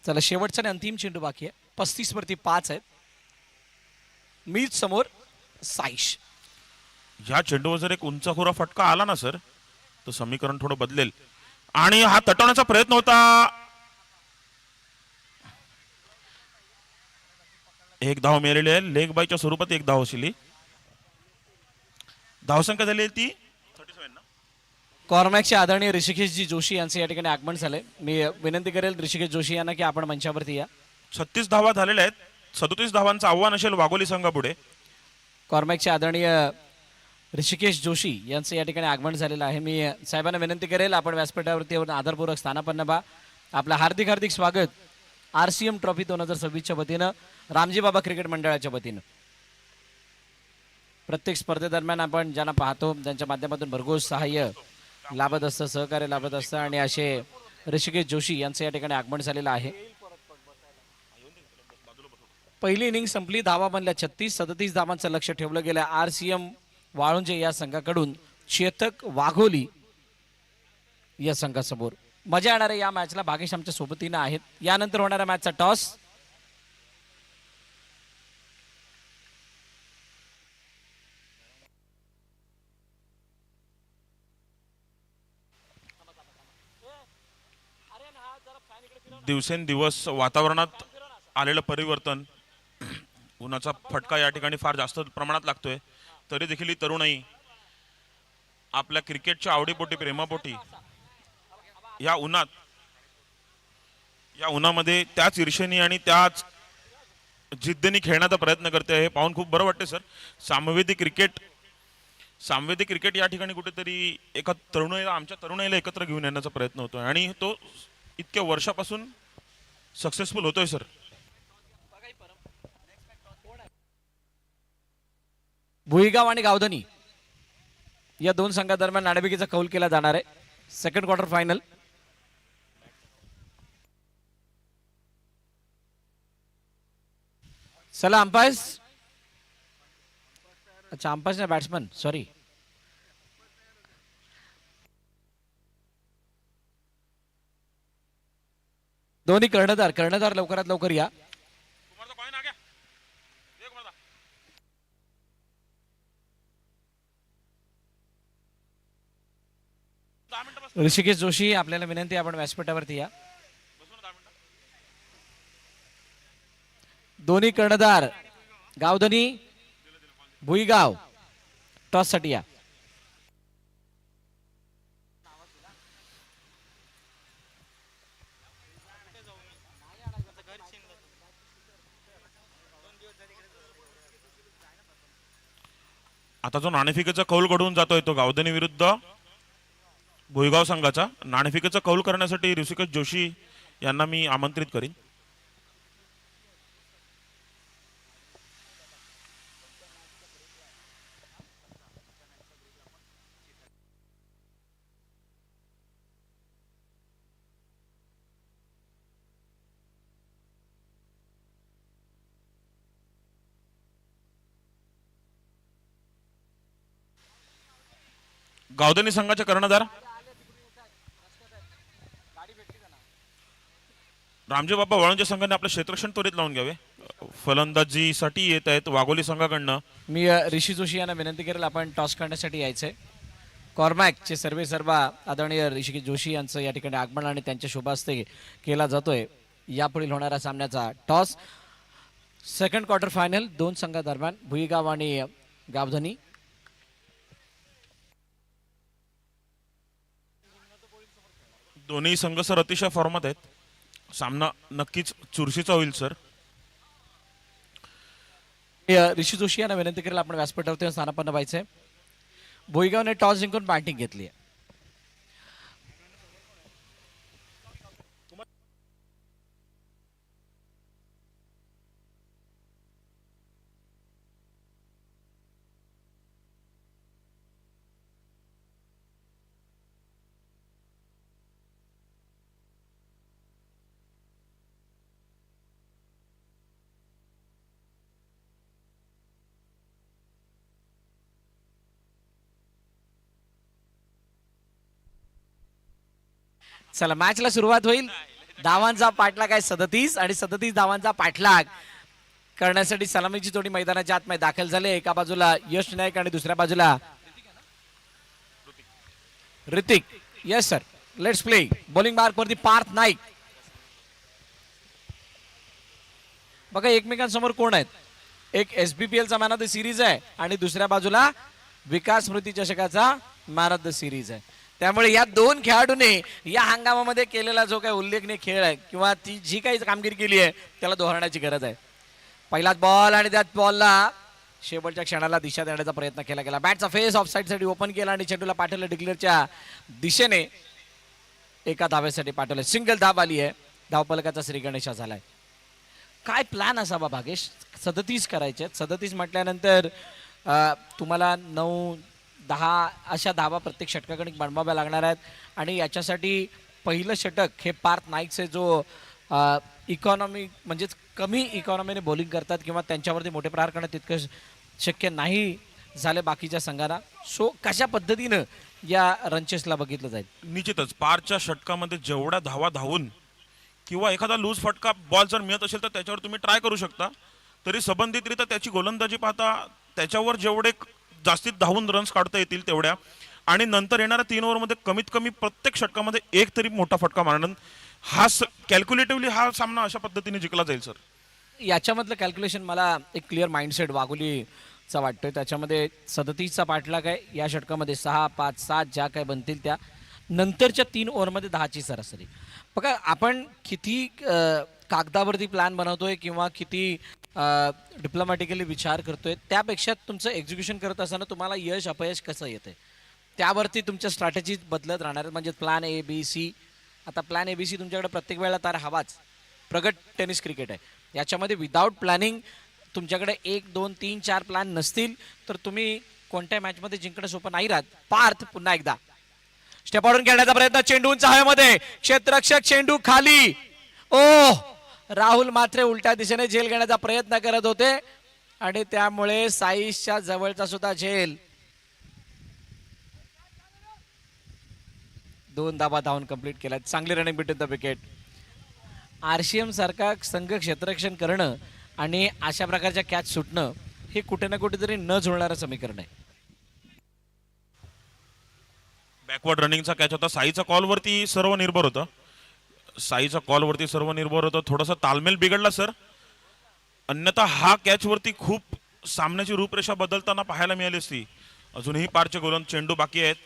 चला, शेवटचा आणि अंतिम चेंडू बाकी आहे. 35 वरती 5 आहेत. मीच समोर साईश. ह्या चेंडूवर जर एक उंचाखोरा फटका आला ना सर, तर समीकरण थोडं बदलेल. आणि हा तटवण्याचा प्रयत्न होता. एक धाव मिळालेली आहे, लेग बायच्या स्वरूपात एक धाव असली. धावसंख्या झाली ती 37 ना. कॉर्मॅकचे आदरणीय ऋषिकेशजी जोशी यांचे या ठिकाणी आगमन झाले. मी विनंती करेल ऋषिकेश जोशी यांना की आपण मंचावरती या. 36 धावा झालेल्या आहेत. 37 धावांचं आव्हान असेल वाघोली संघापुढे. कॉर्मॅकचे आदरणीय ऋषिकेश जोशी यांचं या ठिकाणी आगमन झालेलं आहे. मी साहेबांना विनंती करेल आपण व्यासपीठावरती येऊन आदरपूर्वक स्थानापन्न व्हा. आपलं हार्दिक हार्दिक स्वागत RCM ट्रॉफी 2026च्या वतीनं, रामजी बाबा क्रिकेट मंडळाच्या वतीनं. प्रत्येक स्पर्धेदरम्यान आपण ज्यांना पाहतो त्यांच्या माध्यमातून भरघोस सहाय्य लाभत असतं, सहकार्य लाभत असतं आणि असे ऋषिकेश जोशी यांचं या ठिकाणी आगमन झालेलं आहे. पहिली इनिंग संपली. धावा बनल्या 36. 37 धावांचं लक्ष ठेवलं गेलं RCM वाळुंजे या संघाकडून चेतक वाघोली या संघासमोर. मजा येणार आहे या मॅचला. भागेश आमच्या सोबतीनं आहेत. यानंतर होणाऱ्या मॅचचा टॉस. दिवसेंदिवस वातावरणात आलेलं परिवर्तन, उन्हाचा फटका या ठिकाणी फार जास्त प्रमाणात लागतोय. तरी देखील ही तरुणाई आपल्या क्रिकेटच्या आवडीपोटी, प्रेमापोटी या उन्हामध्ये त्याच ईर्षेने आणि त्याच जिद्दीने खेळण्याचा प्रयत्न करते. हे पाहून खूप बरं वाटते सर. सामवेदी क्रिकेट या ठिकाणी कुठेतरी एका तरुणाईला, आमच्या तरुणाईला एकत्र घेऊन येण्याचा प्रयत्न होतोय आणि तो इतक्या वर्षापासून सक्सेसफुल होतोय सर. भुईगाव आणि गावधनी या 2 संघादरम्यान नाणेफेकीचा कौल केला जाणार आहे. Second quarter final. चला अंपायर्स. अच्छा, अंपायर्स नाही, बॅट्समन, सॉरी. दोन्ही कर्णधार लवकरात लवकर या. ऋषिकेश जोशी आपल्याला विनंती, आपण व्यासपीठावरती या. दोन्ही कर्णधार गावधनी, भुईगाव टॉस साठी या. आता जो नाणेफेकीचा कौल घडवून जातोय तो गावधनी विरुद्ध भुईगाव संघाचा. नाणेफेकीचा कौल करण्यासाठी ऋषिकेश जोशी यांना मी आमंत्रित करीन. गावधनी संघाचे कर्णधार रामजी बाबा वाळूंजे संघाने आपलं क्षेत्ररक्षण त्वरित लावून घ्यावे. फलंदाजीसाठी येत आहेत वाघोली संघाकडनं. मी ऋषी जोशी यांना विनंती करेल आपण टॉस करण्यासाठी यायचंय. कॉर्मॅकचे सर्वेसर्वा आदरणीय ऋषिकेश जोशी यांचं या ठिकाणी आगमन आणि त्यांच्या शुभास्ते केला जातोय. यापुढील होणारा सामन्याचा टॉस सेकंड क्वार्टर फायनल दोन संघादरम्यान भुईगाव आणि गावधनी. दोन्ही संघ सर अतिशय फॉर्मात आहेत. सामना नक्कीच चुरशीचा होईल सर. ऋषी जोशी यांना विनंती करेल आपण व्यासपीठावरती स्थानापन्न व्हायचंय. भुईगावने टॉस जिंकून बॅटिंग घेतली आहे. चला मॅचला सुरुवात होईल. धावांचा पाठलाग आहे 37 आणि 37 धावांचा पाठलाग करण्यासाठी सलामीची जोडी मैदानाच्या आतमध्ये दाखल झाले. एका बाजूला यश नाईक आणि दुसऱ्या बाजूला Hrithik. Yes sir, let's play. Bowling mark वरती पार्थ नाईक. बघा एकमेकांसमोर कोण आहेत. एक SBPL चा मॅन ऑफ द सिरीज आहे आणि दुसऱ्या बाजूला विकास स्मृती चषकाचा मॅन ऑफ द सिरीज आहे. त्यामुळे या दोन खेळाडूंनी या हंगामामध्ये केलेला जो काही उल्लेखनीय खेळ आहे किंवा ती जी काही कामगिरी केली आहे त्याला दोहरण्याची गरज आहे. पहिलाच बॉल आणि त्यात बॉलला शेवटच्या क्षणाला दिशा देण्याचा प्रयत्न केला गेला. बॅटचा फेस ऑफ साईड साठी ओपन केला आणि चेंडूला पाठवलं डिक्लेअरच्या दिशेने. एका धावेसाठी पाठवलं. सिंगल धाव आली आहे. धावपलकाचा श्री गणेशा झालाय. काय प्लॅन असावा भागेश? 37 करायचे. 37 म्हटल्यानंतर तुम्हाला 9-10 अशा धावा प्रत्येक षटकाकडे बनवाव्या लागणार आहेत आणि याच्यासाठी पहिलं षटक हे पार्थ नाईकचे जो इकॉनॉमी म्हणजेच कमी इकॉनॉमीने बॉलिंग करतात किंवा त्यांच्यावरती मोठे प्रहार करणं तितकं शक्य नाही झाले बाकीच्या संघांना. सो कशा पद्धतीनं या रनचेसला बघितलं जाईल? निश्चितच पारच्या षटकामध्ये जेवढ्या धावा धावून किंवा एखादा लूज फटका बॉल जर मिळत असेल तर त्याच्यावर तुम्ही ट्राय करू शकता. तरी संबंधितरित्या त्याची गोलंदाजी पाहता त्याच्यावर जेवढे जास्तीत धावून रन्स काढता येतील तेवढ्या आणि नंतर येणाऱ्या 3 ओव्हरमध्ये कमीत कमी प्रत्येक षटकामध्ये एक तरी मोठा फटका मारणं हा कॅल्क्युलेटिव्हली हा सामना अशा पद्धतीने जिंकला जाईल सर. याच्यामधलं कॅल्क्युलेशन मला एक क्लिअर माइंडसेट वाघोलीचा वाटतोय. त्याच्यामध्ये 37चा पाठलाग आहे. या षटकामध्ये 6, 5, 7 ज्या काय बनतील त्या नंतरच्या 3 ओव्हरमध्ये 10ची सरासरी. बघा आपण किती कागदावरती प्लॅन बनवतोय किंवा किती डिप्लोमॅटिकली विचार करतोय त्यापेक्षा तुमचं एक्झिक्युशन करत असताना तुम्हाला यश अपयश कसं येतंय त्यावरती तुमच्या स्ट्रॅटेजी बदलत राहणार. म्हणजे प्लॅन ABC. आता प्लॅन ABC तुमच्याकडे प्रत्येक वेळेला तार हवाच. प्रगत टेनिस क्रिकेट आहे. याच्यामध्ये विदाऊट प्लॅनिंग तुमच्याकडे 1, 2, 3, 4 प्लॅन नसतील तर तुम्ही कोणत्या मॅचमध्ये जिंकणं सोपं नाही राहत. पार्थ पुन्हा एकदा स्टेपआउट खेळण्याचा प्रयत्न. चेंडू उंच हवेमध्ये. क्षेत्ररक्षक चेंडू खाली. राहुल मात्र उलट्या दिशेने झेल घेण्याचा प्रयत्न करत होते आणि त्यामुळे साईशच्या जवळचा सुद्धा झेल. 2 धावा धावून कंप्लीट केला. चांगली running between the wicket. RCM सारखा संघ क्षेत्ररक्षण करणं आणि अशा प्रकारच्या कॅच सुटणं हे कुठे ना कुठेतरी न जुळणारं समीकरण आहे. बॅकवर्ड रनिंगचा कॅच होता. साईचा कॉलवरती सर्व निर्भर होतं. थोडासा तालमेल बिघडला सर. अन्यथा हा कॅच वरती खूप सामन्याची रूपरेषा बदलताना पाहायला मिळाली असती. अजूनही पारचे गोलंदाज चेंडू बाकी आहेत.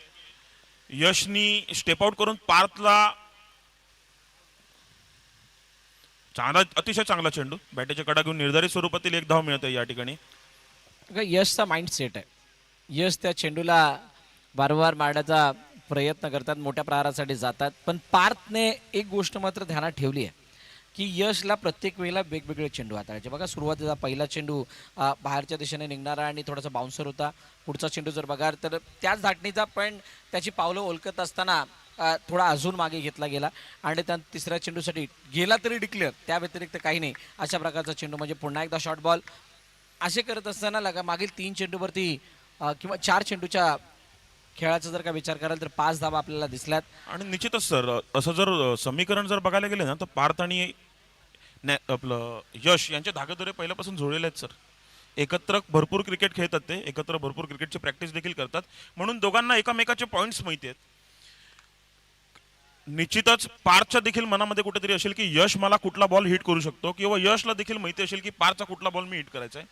यशनी स्टेप आउट करून पार्थला अतिशय चांगला चेंडू बॅटेच्या कडा घेऊन निर्धारित स्वरूपातील 1 धाव मिळते या ठिकाणी. यशचा माइंड सेट आहे. यश त्या चेंडूला वारंवार मारण्याचा प्रयत्न करतात. मोठ्या प्रहारासाठी जातात. पण पार्थने एक गोष्ट मात्र ध्यानात ठेवली आहे की यशला प्रत्येक वेळेला वेगवेगळे चेंडू हाताळायचे. बघा सुरुवातीला पहिला चेंडू बाहेरच्या दिशेने निघणारा आणि थोडासा बाउन्सर होता. पुढचा चेंडू जर बघाल तर त्याच धाटणीचा पण त्याची पावलं ओळखत असताना थोडा अजून मागे घेतला गेला आणि त्या तिसऱ्या चेंडूसाठी गेला तरी डिक्लेअर. त्या व्यतिरिक्त काही नाही अशा प्रकारचा चेंडू. म्हणजे पुन्हा एकदा शॉर्ट बॉल असे करत असताना मागील 3 चेंडूवरती किंवा 4 चेंडूच्या खेळाचा जर का विचार कराल तर 5 धावा आपल्याला दिसल्यात. आणि निश्चितच सर असं जर समीकरण जर बघायला गेले ना तर पार्थ आणि आपलं यश यांचे धागेदोरे पहिल्यापासून जुळलेले आहेत सर. एकत्र भरपूर क्रिकेट खेळतात, ते एकत्र भरपूर क्रिकेटची प्रॅक्टिस देखील करतात, म्हणून दोघांना एकमेकाचे पॉईंट्स माहिती आहेत. निश्चितच पार्थच्या देखील मनामध्ये कुठेतरी असेल की यश मला कुठला बॉल हिट करू शकतो, किंवा यशला देखील माहिती असेल की पार्थचा कुठला बॉल मी हिट करायचा आहे.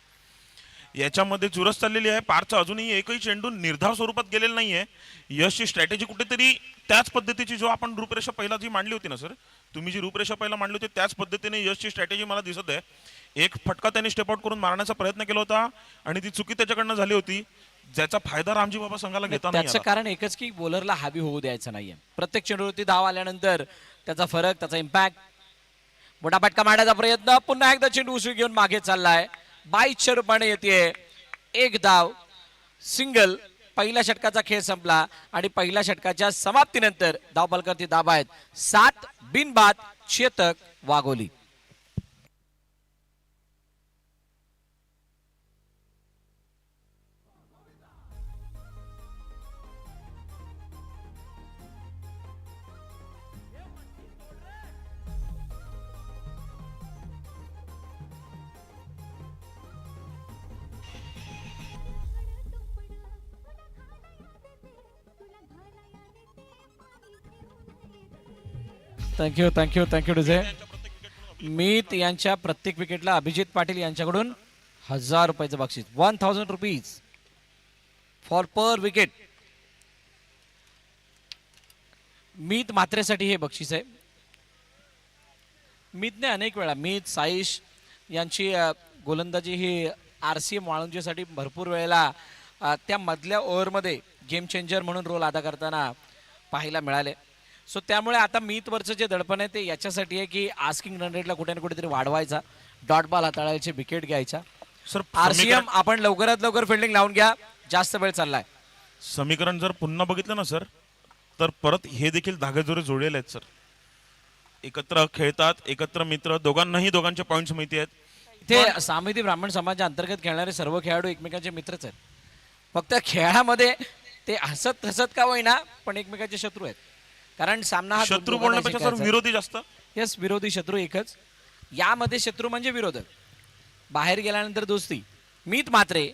याच्यामध्ये चुरस चाललेली आहे. पार्थचा अजूनही एकही चेंडू निर्धाव स्वरूपात गेलेला नाहीये. यशची स्ट्रॅटेजी कुठेतरी त्याच पद्धतीची जो आपण रूपरेषा पहिला जी मांडली होती ना सर, तुम्ही जी रूपरेषा पहिला मांडली होती त्याच पद्धतीने यशची स्ट्रॅटेजी मला दिसत आहे. एक फटका त्यांनी स्टेप आउट करून मारण्याचा प्रयत्न केला होता आणि ती चुकी त्याच्याकडनं झाली होती, ज्याचा फायदा रामजी बाबा संघाला घेता नाही त्याचं आला. कारण एकच की बॉलरला हावी होऊ द्यायचं नाहीये. प्रत्येक चेंडूवरती धाव आल्यानंतर त्याचा फरक, त्याचा इम्पॅक्ट, मोठा फटका मारण्याचा प्रयत्न, पुन्हा एकदा चेंडू उसळी घेऊन मागे चाललाय. 22 रुपयाने येते एक धाव, सिंगल. पहिल्या षटकाचा खेळ संपला आणि पहिल्या षटकाच्या समाप्तीनंतर धावफलकावरती धावा आहेत 7 बिनबाद. चेतक वाघोली. थँक्यू डुझे. मीत यांच्या प्रत्येक विकेटला अभिजित पाटील यांच्याकडून 1000 रुपयाचं बक्षीस, 1000 रुपीज फॉर पर विकेट. मीत मात्रेसाठी हे बक्षीस आहे. मीतने अनेक वेळा, मीत साईश यांची गोलंदाजी ही RCM वाळुंजेसाठी भरपूर वेळेला त्या मधल्या ओव्हरमध्ये गेम चेंजर म्हणून रोल अदा करताना पाहायला मिळाले. सो त्यामुळे आता मीतवरचं जे दडपण आहे ते याच्यासाठी आहे की आस्किंग रन रेटला कुठे ना कुठेतरी वाढवायचा, डॉट बॉल हाताळायचे, विकेट घ्यायचा. सर RCM आपण लवकरात लवकर फिल्डिंग लावून घ्या, जास्त वेळ चाललाय. समीकरण जर पुन्हा बघितलं ना सर तर परत हे देखील धागेदोरे जोडलेले आहेत सर. एकत्र खेळतात, एकत्र मित्र, दोघांचे पॉईंट्स माहिती आहेत. ते सामिती ब्राह्मण समाजा अंतर्गत खेळणारे सर्व खेळाडू एकमेकांचे मित्रच आहेत. फक्त खेळामध्ये ते हसत हसत का होईना पण एकमेकांचे शत्रू आहेत. कारण सामना हा शत्रू बोलण्यापेक्षा सर विरोधी जास्त. यस, विरोधी शत्रू एकच. यामध्ये शत्रू म्हणजे विरोधक, बाहेर गेल्यानंतर दोस्ती. मीत मात्रे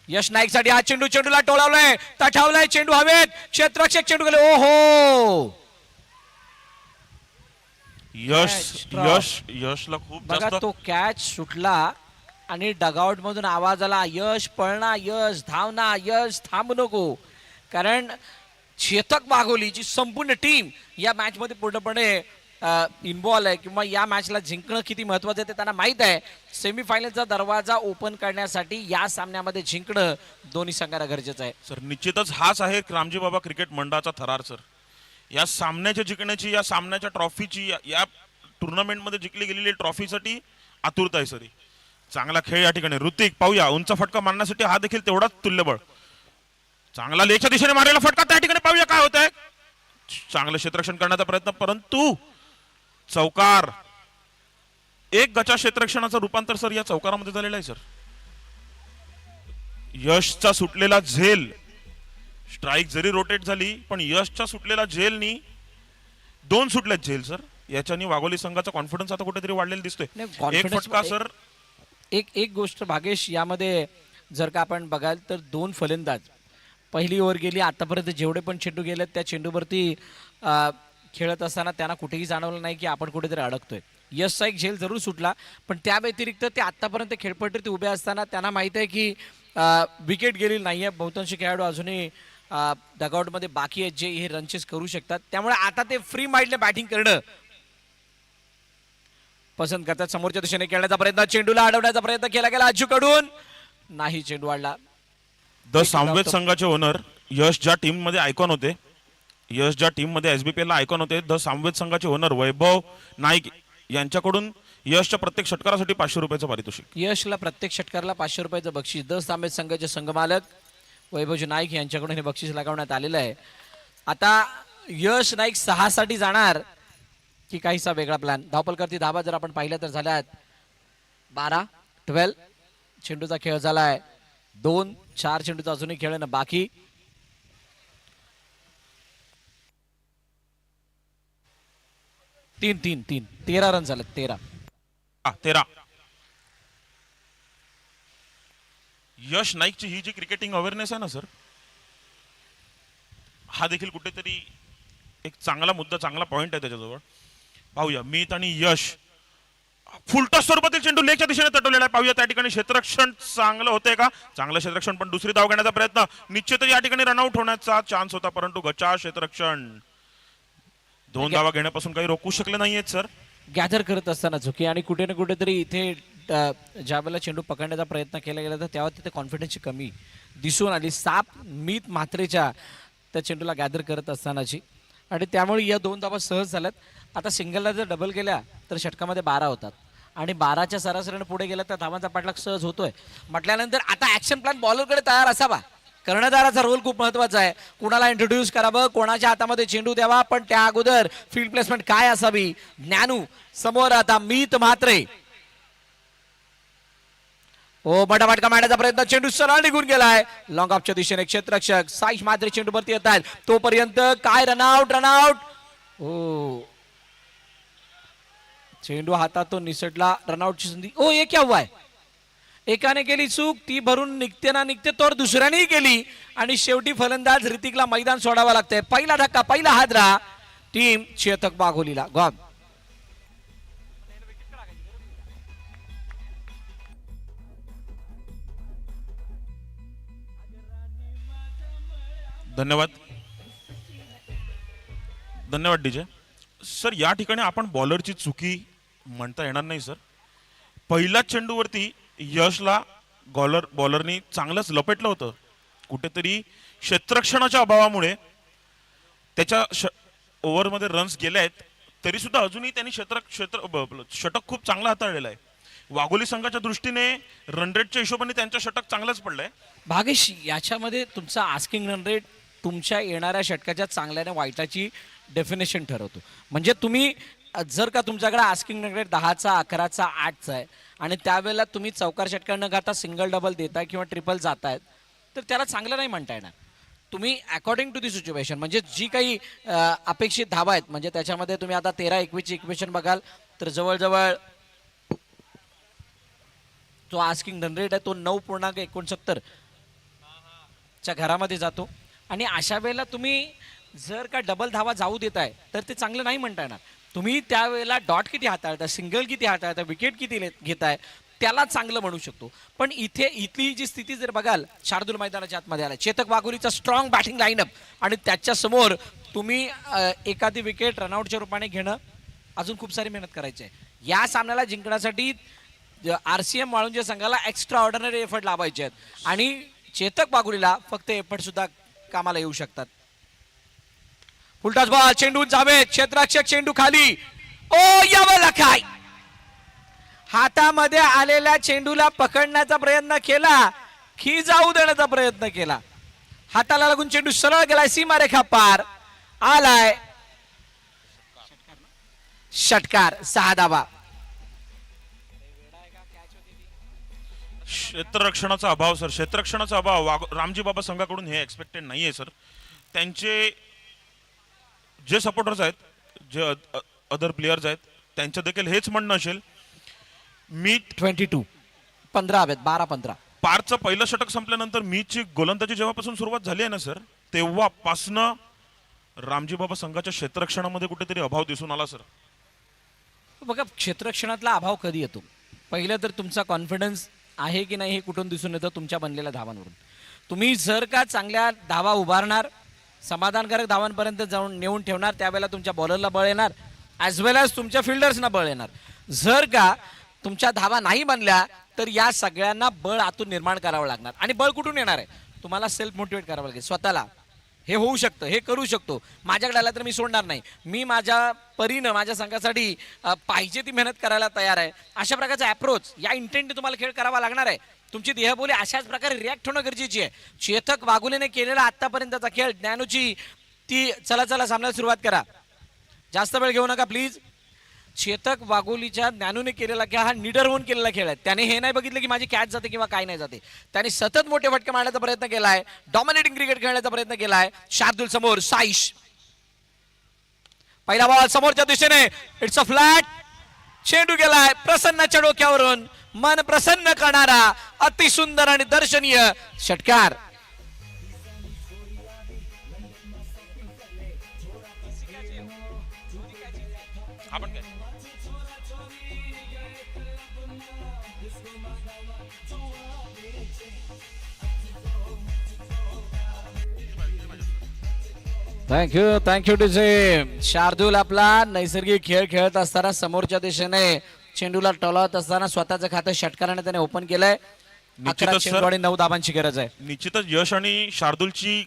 यश नाईक साठी हा चेंडूला टोळवलाय, तठावलाय चेंडू हवेत, क्षेत्ररक्षक चेंडू गेले. ओहो, यशला खूप बघा जास्त तो कॅच सुटला आणि डगआउट मधून आवाज आला, यश पळना, यश धावना, यश थांबू नको. कारण चेतक वाघोलीची संपूर्ण टीम या मॅच मध्ये पूर्णपणे इन्व्हॉल्व आहे, किंवा या मॅचला जिंकणं किती महत्वाचं आहे ते त्यांना माहित आहे. सेमीफायनलचा दरवाजा ओपन करण्यासाठी या सामन्यामध्ये जिंकणं दोन्ही संघाला गरजेचं आहे. सर निश्चितच हाच आहे रामजी बाबा क्रिकेट मंडळाचा थरार सर. या सामन्याच्या जिंकण्याची, या सामन्याच्या ट्रॉफीची, या टुर्नामेंटमध्ये जिंकली गेलेली ट्रॉफीसाठी आतुरता आहे सर. चांगला खेळ या ठिकाणी. ऋतिक पाहूया, उंच फटका मारण्यासाठी हा देखील तेवढाच तुल्यबळ. चांगला लेच्या दिशेने मारलेला फटका, त्या ठिकाणी पाहूया काय होत आहे. चांगलं क्षेत्ररक्षण करण्याचा प्रयत्न, परंतु चौकार. एक गचा क्षेत्ररक्षणाचं रूपांतर सर या चौकारामध्ये झालेलं आहे सर. यशचा सुटलेला झेल, स्ट्राईक जरी रोटेट झाली पण यशच्या सुटलेला झेलनी 2 सुटल्यात झेल सर. याच्यानी वाघोली संघाचा कॉन्फिडन्स आता कुठेतरी वाढलेला दिसतोय. एक फटका सर. एक गोष्ट भागेश, यामध्ये जर का आपण बघाल तर 2 फलंदाज पहिली ओव्हर गेली, आतापर्यंत जेवढे पण चेंडू गेलेत त्या चेंडूवरती खेळत असताना त्यांना कुठेही जाणवलं नाही की आपण कुठेतरी अडकतोय. यशचा एक झेल जरूर सुटला, पण त्या व्यतिरिक्त ते आतापर्यंत खेळपट्टीवरती उभे असताना त्यांना माहित आहे की विकेट गेलेली नाहीये. बहुतांश खेळाडू अजूनही डगआउटमध्ये बाकी आहेत जे हे रनचेस करू शकतात. त्यामुळे आता ते फ्री माइंडने बॅटिंग करणं पसंत करतात. समोरच्या दिशेने खेळण्याचा प्रयत्न, चेंडूला अडवण्याचा प्रयत्न केला गेला अज्जूकडून, नाही चेंडू वाढला. द सामवेद संघाचे ओनर यश ज्या टीम मध्ये आयकॉन होते, यश ज्या टीम मध्ये SBPL ला आयकॉन होते, द सामवेद संघाचे ओनर वैभव नाईक यांच्याकडून यशच्या प्रत्येक षटकारासाठी 500 रुपयाचं पारितोषिक. यशला प्रत्येक षटकाराला 500 रुपयाचं बक्षीस. द सामवेद संघाचे संघमालक वैभवजी नाईक यांच्याकडून हे बक्षीस लगावण्यात आलेलं आहे. आता यश नाईक 6 साठी जाणार की काहीसा वेगळा प्लॅन. धावपलकरती धावा जर आपण पाहिल्या तर झाल्यात 12. चेंडूचा खेळ झालाय 2-4 चेंडूचा अजूनही खेळणं बाकी. तीन तीन तीन 13 रन झाले 13. 13. यश नाईकची ही जी क्रिकेटिंग अवेअरनेस आहे ना सर, हा देखील कुठेतरी एक चांगला मुद्दा, चांगला पॉइंट आहे त्याच्याजवळ. पाहूया मीत आणि यश फुलटॉस स्वरूपातील चेंडू लेगच्या दिशेने तटवलेला आहे. पाहूया त्या ठिकाणी क्षेत्ररक्षण चांगलं होतंय का? चांगलं क्षेत्ररक्षण, पण दुसरी धाव घेण्याचा प्रयत्न. निश्चितच या ठिकाणी रनआउट होण्याचा चान्स होता, परंतु गचा क्षेत्ररक्षण 2 धावा घेण्यापासून काही रोखू शकले नाहीयेत सर. गॅदर करत असताना चुकी, आणि कुठे ना कुठेतरी इथे ज्या वेळेला चेंडू पकडण्याचा प्रयत्न केला गेला तर तेव्हा तिथे कॉन्फिडन्सची कमी दिसून आली. साप मीत म्हात्रेच्या त्या चेंडूला गॅदर करत असतानाची, आणि त्यामुळे या 2 धावा सहज झाल्यात. आता सिंगलला जर डबल केल्या तर षटकामध्ये 12 होतात, आणि 12च्या सरासरीने पुढे गेला तर धावांचा पाठलाग सहज होतोय. म्हटल्यानंतर आता ऍक्शन प्लॅन बॉलरकडे तयार असावा. कर्णधाराचा रोल खूप महत्वाचा आहे. कुणाला इंट्रोड्यूस करावं, कोणाच्या हातामध्ये चेंडू द्यावा, पण त्या अगोदर फील्ड प्लेसमेंट काय असावी. ज्ञानू समोर, आता मीत म्हात्रे. ओ बटाबटका मारण्याचा प्रयत्न, चेंडू सरळ निघून गेलाय लॉंग ऑफच्या दिशेने. क्षेत्ररक्षक साईश म्हात्रे चेंडूवरती येत आहेत, तोपर्यंत काय रनआउट रनआउट. ओ चेंडू हातातून निसटला, रनआउटची संधी. ओ हे क्या हुआ है? एकाने केली चूक, ती भरून निघते ना निघते तर दुसऱ्यानेही केली, आणि शेवटी फलंदाज ऋतिकला मैदान सोडावं लागतंय. पहिला धक्का, पहिला हादरा टीम चेतक बागोलीला. गॉब धन्यवाद, धन्यवाद डीजे सर. या ठिकाणी आपण बॉलरची चुकी म्हणता येणार नाही सर. पहिल्याच चेंडूवरती यशला बॉलरनी चांगलंच लपेटलं होतं. कुठेतरी क्षेत्ररक्षणाच्या अभावामुळे त्याच्या ओव्हरमध्ये रन्स गेले आहेत, तरी सुद्धा अजूनही त्यांनी षटक खूप चांगला हाताळलेला आहे. वाघोली संघाच्या दृष्टीने रन रेटच्या हिशोबाने त्यांचं षटक चांगलंच पडलंय. भागेश, याच्यामध्ये तुमचा आस्किंग रन रेट तुमच्या येणाऱ्या षटकाच्या चांगल्या आणि वाईटाची डेफिनेशन ठरवतो. म्हणजे तुम्ही जर का तुमच्याकडे आस्किंग रन रेट 10चा 11चा 8चा आहे, आणि त्यावेळेला तुम्ही चौकार षटकार न घाता सिंगल डबल देताय किंवा ट्रिपल जातायत, तर त्याला चांगलं नाही म्हणता येणार. तुम्ही अकॉर्डिंग टू दी सिच्युएशन, म्हणजे जी काही अपेक्षित धावा आहेत, म्हणजे त्याच्यामध्ये तुम्ही आता 13-21ची इक्वेशन बघाल तर जवळजवळ जो आस्किंग रन रेट आहे तो 9.69 च्या घरामध्ये जातो. आणि अशा वेळेला तुम्ही जर का डबल धावा जाऊ देताय तर ते चांगलं नाही म्हणता येणार. तुम्ही त्यावेळेला डॉट किती हाताळताय, सिंगल किती हाताळताय, विकेट किती घेताय, त्याला चांगलं म्हणू शकतो. पण इथली जी स्थिती जर बघाल, शार्दूल मैदानाच्या आतमध्ये आला, चेतक वाघोलीचा स्ट्रॉंग बॅटिंग लाईनअप, आणि त्याच्या समोर तुम्ही एखादी विकेट रनआउटच्या रूपाने घेणं, अजून खूप सारी मेहनत करायची आहे. या सामन्याला जिंकण्यासाठी RCM वाळुंजे संघाला एक्स्ट्रा ऑर्डिनरी एफर्ट लावायचे आहेत, आणि चेतक वाघोलीला फक्त एफर्ट सुद्धा कामाला येऊ शकतात. फुलटॉस बॉल, चेंडू जावे, क्षेत्ररक्षक चेंडू खाली. ओ यावला काय, हातामध्ये आलेल्या चेंडूला पकडण्याचा प्रयत्न केला की जाऊ देण्याचा प्रयत्न केला. हाताला लागून चेंडू सरळ गेलाय, सीमारेखा पार आलाय. षटकार, 6 धावा. क्षेत्ररक्षणाचा अभाव सर, क्षेत्ररक्षणाचा अभाव रामजी बाबा संघाकडून हे एक्सपेक्टेड नाहीये सर. त्यांचे जे सपोर्टर्स आहेत, जे अदर प्लेयर्स आहेत, त्यांचं देखील हेच म्हणणं असेल. मीत 22 15 हवेत, 12-15. पारचं पहिलं षटक संपल्यानंतर मीची गोलंदाजी जेव्हापासून सुरुवात झाली आहे ना सर, तेव्हापासनं रामजी बाबा संघाच्या क्षेत्ररक्षणामध्ये कुठेतरी अभाव दिसून आला सर. बघा, क्षेत्ररक्षणातला अभाव कधी येतो? पहिलं तर तुमचा कॉन्फिडन्स आहे की नाही हे कुठून दिसून येतं? तुमच्या बनलेल्या धावांवरून. तुम्ही जर का चांगल्या धावा उभारणार, समाधानकारक धावांपर्यंत जाऊन नेऊन ठेवणार, त्यावेळेला तुमच्या बॉलरला बळ येणार, ॲज वेल ॲज तुमच्या फिल्डर्सना बळ येणार. जर का तुमच्या धावा नाही बनल्या तर या सगळ्यांना बळ आतून निर्माण करावं लागणार. आणि बळ कुठून येणार आहे? तुम्हाला सेल्फ मोटिवेट करावं लागेल स्वतःला. हे होऊ शकतं, हे करू शकतो, माझ्याकडे आला तर मी सोडणार नाही, मी माझ्या परीनं माझ्या संघासाठी पाहिजे ती मेहनत करायला तयार आहे, अशा प्रकारचा अप्रोच, या इंटेंटने तुम्हाला खेळ करावा लागणार आहे. तुमची देहबोली अशाच प्रकारे रिॲक्ट होणं गरजेची आहे. चेतक वाघोलीने केलेला आतापर्यंतचा खेळ, ज्ञानूची ती चला सामन्याला सुरुवात करा, जास्त वेळ घेऊ नका प्लीज. चेतक वाघोलीच्या ज्ञानूने केलेला खेळ हा निडर होऊन केलेला खेळ आहे. त्याने हे नाही बघितलं की माझी कॅच जाते किंवा काय नाही जाते. त्याने सतत मोठे फटके मारण्याचा प्रयत्न केलाय, डॉमिनेटिंग क्रिकेट खेळण्याचा प्रयत्न केलाय. शार्दूल समोर, साईश पहिला बॉल समोरच्या दिशेने, इट्स अ फ्लॅट. चेंडू गेलाय प्रसन्नाच्या डोक्यावरून. मन प्रसन्न करणारा अतिसुंदर आणि दर्शनीय षटकार. Thank you DJ. शार्दूल आपला नैसर्गिक खेळ खेळत असताना समोरच्या दिशेने चेंडूला टोलवत असताना स्वतःचं खातं षटकाराने त्याने ओपन केलंय. 11 चेंडू आणि 9 धाबांची गरज आहे. निश्चितच यश आणि शार्दूलची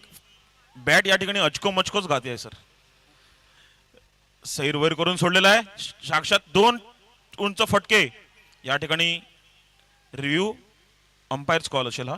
बॅट या ठिकाणी अचको मचकोच गाते आहे सर. सैर वैर करून सोडलेला आहे. साक्षात 2 उंच फटके. या ठिकाणी रिव्ह्यू अंपायर्स कॉल असेल हा.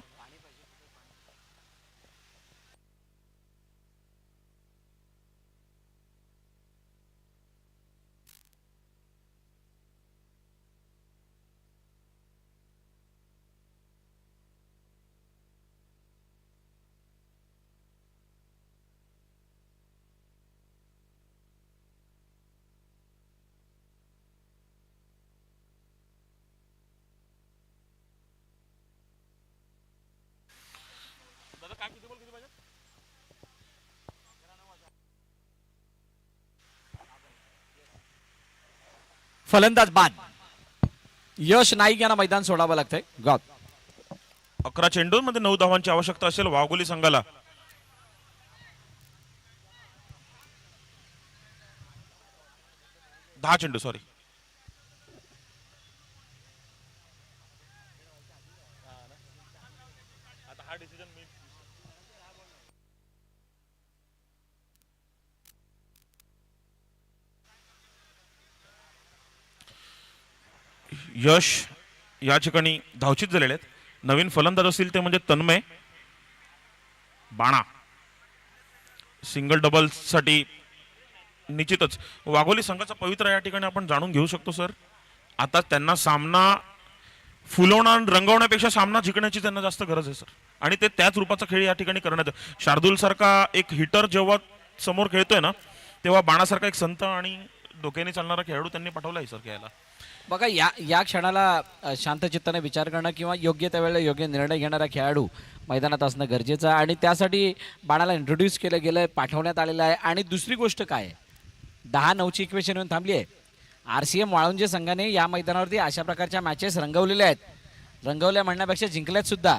फलंदाज बाद. यश नाईक यांना मैदान सोडावं लागतंय. गॉड 11 चेंडूंमध्ये 9 धावांची आवश्यकता असेल वाघोली संघाला. दहा चेंडू सॉरी. यश या ठिकाणी धावचित झालेले आहेत. नवीन फलंदाज असतील ते म्हणजे तन्मय बाणा. सिंगल डबल साठी निश्चितच वाघोली संघाचा पवित्रा या ठिकाणी आपण जाणून घेऊ शकतो सर. आता त्यांना सामना फुलवणं रंगवण्यापेक्षा सामना जिंकण्याची त्यांना जास्त गरज आहे सर. आणि ते त्याच रूपाचा खेळ या ठिकाणी करण्यात. शार्दूल सारखा एक हिटर जेव्हा समोर खेळतोय ना तेव्हा बाणासारखा एक संत आणि डोक्याने चालणारा खेळाडू त्यांनी पाठवला आहे सर खेळायला. बघा या क्षणाला शांत चित्ताने विचार करणं किंवा योग्य त्यावेळेला योग्य निर्णय घेणारा खेळाडू मैदानात असणं गरजेचं आहे. आणि त्यासाठी बाणाला इंट्रोड्यूस केलं गेलं, पाठवण्यात आलेलं आहे. आणि दुसरी गोष्ट काय आहे, 10-9ची इक्वेशन येऊन थांबली आहे. RCM वाळुंजे संघाने या मैदानावरती अशा प्रकारच्या मॅचेस रंगवलेल्या आहेत. रंगवल्या म्हणण्यापेक्षा जिंकल्यात सुद्धा.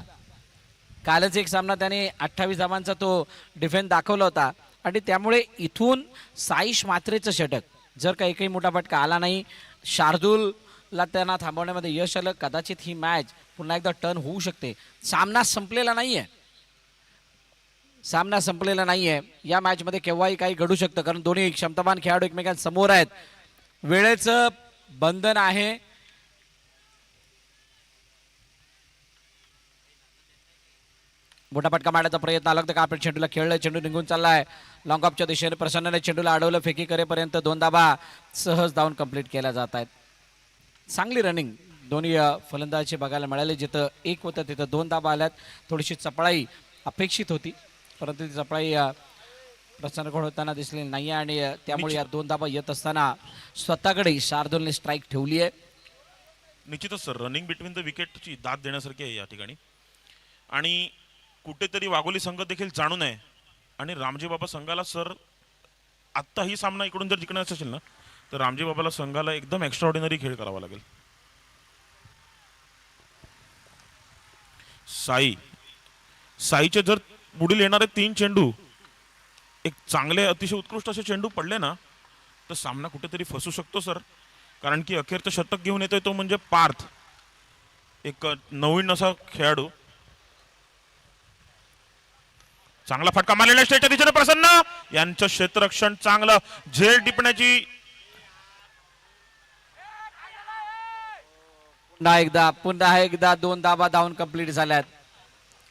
कालच एक सामना त्याने 28 धावांचा तो डिफेन्स दाखवला होता. आणि त्यामुळे इथून साईश मात्रेचं षटक जर काही मोठा फटका आला नाही, शार्दूलला त्यांना थांबवण्यामध्ये यश आलं, कदाचित ही मॅच पुन्हा एकदा टर्न होऊ शकते. सामना संपलेला नाहीये. सामना संपलेला नाहीये. या मॅचमध्ये केव्हाही काही घडू शकतं, कारण दोन्ही क्षमतावान खेळाडू एकमेकांसमोर आहेत. वेळेचं बंधन आहे. मोठा फटका मारण्याचा प्रयत्न आला तर आपण चेंडूला खेळलं. चेंडू निघून चाललाय लॉंग ऑफच्या दिशेने. प्रसन्नाने चेंडूला अडवलं. फेकी करेपर्यंत 2 धाबा सहज धावून कंप्लीट केल्या जात आहेत. चांगली रनिंग दोन्ही फलंदाजी बघायला मिळाले. जिथं 1 होतं तिथं 2 धाबा आल्यात. थोडीशी चपळाई अपेक्षित होती, परंतु ती चपळाई प्रसन्नकडून होताना दिसली नाही. आणि त्यामुळे या 2 धाबा येत असताना स्वतःकडे शार्दूलने स्ट्राईक ठेवली आहे. निश्चितच सर रनिंग बिटवीन द विकेटची दाद देण्यासारखी आहे या ठिकाणी. आणि कुठेतरी वाघोली संघ देखील जाणून आहे. आणि रामजी बाबा संघाला सर आत्ता ही सामना इकडून जर जिंकण्याचा असेल ना तर रामजी बाबाला संघाला एकदम एक्स्ट्राऑर्डिनरी खेळ करावा लागेल. साईचे जर पुढील येणारे 3 चेंडू एक चांगले अतिशय उत्कृष्ट असे चेंडू पडले ना तर सामना कुठेतरी फसू शकतो सर. कारण की अखेरचं शतक घेऊन येतोय तो म्हणजे पार्थ, एक नवीन असा खेळाडू. चांगला फटका मारलेला स्टेटच्या दिशेने प्रसन्न यांचं क्षेत्ररक्षण चांगलं. झेल टिपण्याची पुन्हा एकदा 2 धाबा धावून कंप्लीट झाल्यात.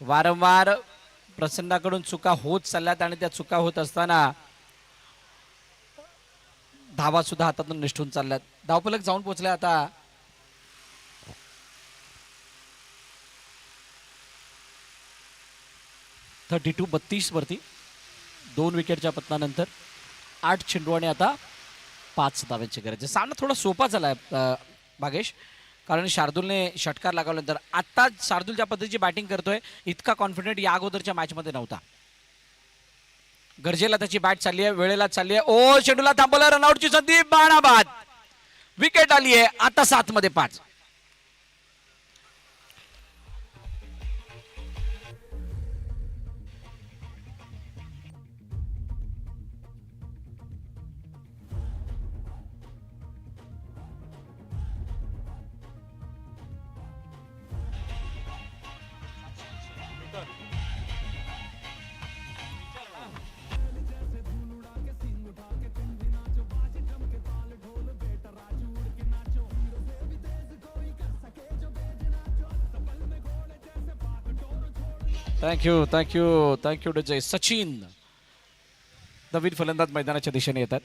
वारंवार प्रसन्नाकडून चुका होत चालल्यात आणि त्या चुका होत असताना धावा सुद्धा हातातून निष्ठून चालल्यात. धावफलक जाऊन पोहोचले आता 32 वरती. 2 विकेटच्या पतनानंतर 8 चेंडू आणि आता 5 धावांची गरज आहे. सामना थोडा सोपा झालाय भागेश, कारण शार्दूलने षटकार लगावल्यानंतर आता शार्दूल ज्या पद्धतीची बॅटिंग करतोय इतका कॉन्फिडेंट या अगोदरच्या मॅचमध्ये नव्हता. गरजेला त्याची बॅट चालली आहे, वेळेला चालली आहे. ओ चेंडूला थांबवलं, रनआउटची संधी, बाणाबाद विकेट आली आहे. आता 7 मध्ये 5. Thank you DJ Sachin. नवीन फलंदाज मैदानाच्या दिशेने येतात.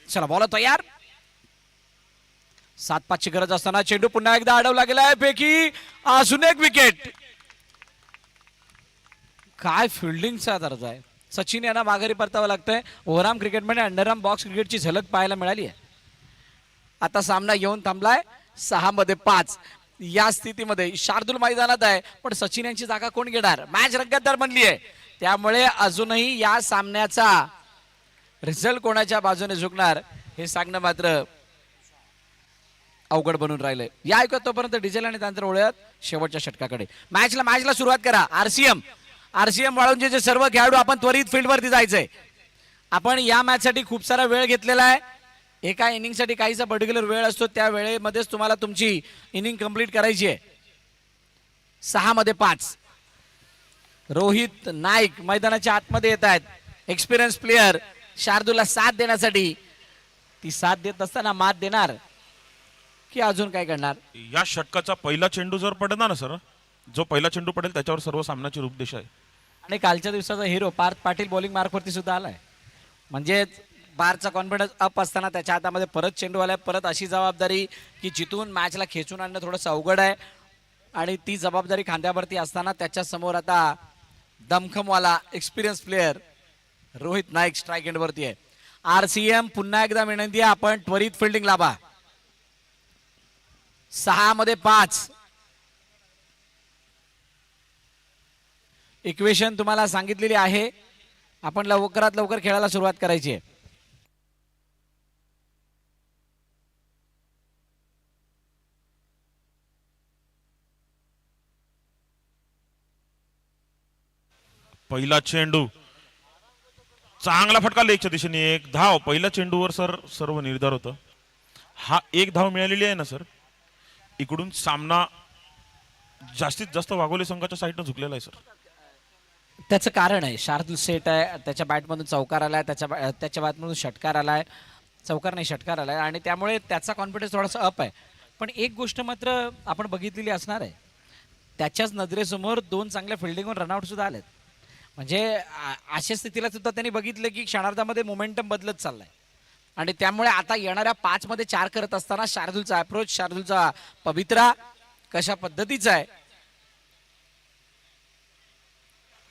चला बॉल तयार. 7-5 ची गरज असताना चेंडू पुन्हा एकदा अडवला गेलाय. पैकी अजून एक विकेट. काय फिल्डिंगचा दर्जा आहे. सचिन यांना माघारी परतावं लागतंय. ओव्हरआर्म क्रिकेटमध्ये अंडरआर्म बॉक्स क्रिकेटची झलक पाहायला मिळाली आहे. आता सामना येऊन थांबलाय 6 मध्ये 5. या स्थितीमध्ये शार्दूल मैदानात आहे, पण सचिन यांची जागा कोण घेणार. मॅच रंगतदार बनली आहे, त्यामुळे अजूनही या सामन्याचा रिझल्ट कोणाच्या बाजूने झुकणार हे सांगणं मात्र अवघड बनून राहिलंय. या ऐकत तोपर्यंत डिझेल आणि तांत्र ओळखत शेवटच्या षटकाकडे. मॅचला सुरुवात करा. आरसीएम वाळूंचे जे सर्व खेळाडू आपण त्वरित फील्डवरती जायचंय. आपण या मॅचसाठी खूप सारा वेळ घेतलेला आहे. एका इनिंगसाठी काहीसा पर्टिक्युलर वेळ असतो, त्या वेळेमध्येच तुम्हाला तुमची इनिंग कंप्लीट करायची आहे. 6 मध्ये 5. रोहित नाईक मैदानाच्या आतमध्ये येत आहेत. एक्सपिरियन्स प्लेयर शार्दूलला साथ देण्यासाठी. ती साथ देत असताना मात देणार की अजून काय करणार. या षटकाचा पहिला चेंडू जर पडला ना सर, जो पहिला चेंडू पडेल त्याच्यावर सर्व सामन्याची रूपदिशा आहे. आणि कालच्या दिवसाचा हिरो पार्थ पाटील बॉलिंग मार्कवरती सुद्धा आलाय. म्हणजे पार्थचा कॉन्फिडन्स अप असताना त्याच्या हातामध्ये परत चेंडू आलाय. परत अशी जबाबदारी की जिथून मॅचला खेचून आणणं थोडंसं अवघड आहे, आणि ती जबाबदारी खांद्यावरती असताना त्याच्या समोर आता दमखमवाला experience player Rohit Naik strike एंडवरती आहे. आरसीएम पुन्हा एकदा विनंती आहे, आपण त्वरित फिल्डिंग लावा. 6 मध्ये 5. इक्वेशन तुम्हाला सांगितलेली आहे. आपण लवकरात लवकर खेळायला सुरुवात करायची आहे. पहिला चेंडू चांगला फटका लेगच्या दिशेने. 1 धाव. पहिल्या चेंडूवर सर सर्व निर्धार होतं. हा 1 धाव मिळालेली आहे ना सर, इकडून सामना जास्तीत जास्त वाघोली संघाच्या साईडनं झुकलेला आहे सर. त्याचं कारण आहे शार्दूल सेट आहे. त्याच्या बॅटमधून चौकार आलाय, त्याच्या बॅटमधून षटकार आलाय. चौकार नाही षटकार आलाय, आणि त्यामुळे त्याचा कॉन्फिडन्स थोडासा अप आहे. पण एक गोष्ट मात्र आपण बघितलेली असणार आहे, त्याच्याच नजरेसमोर 2 चांगल्या फिल्डिंगवर रनआउट सुद्धा आलेत. म्हणजे अशा स्थितीला सुद्धा त्यांनी बघितलं की क्षणार्धामध्ये मोमेंटम बदलत चाललाय, आणि त्यामुळे आता येणाऱ्या 5 मध्ये 4 करत असताना शार्दूलचा अप्रोच, शार्दूलचा पवित्रा कशा पद्धतीचा आहे.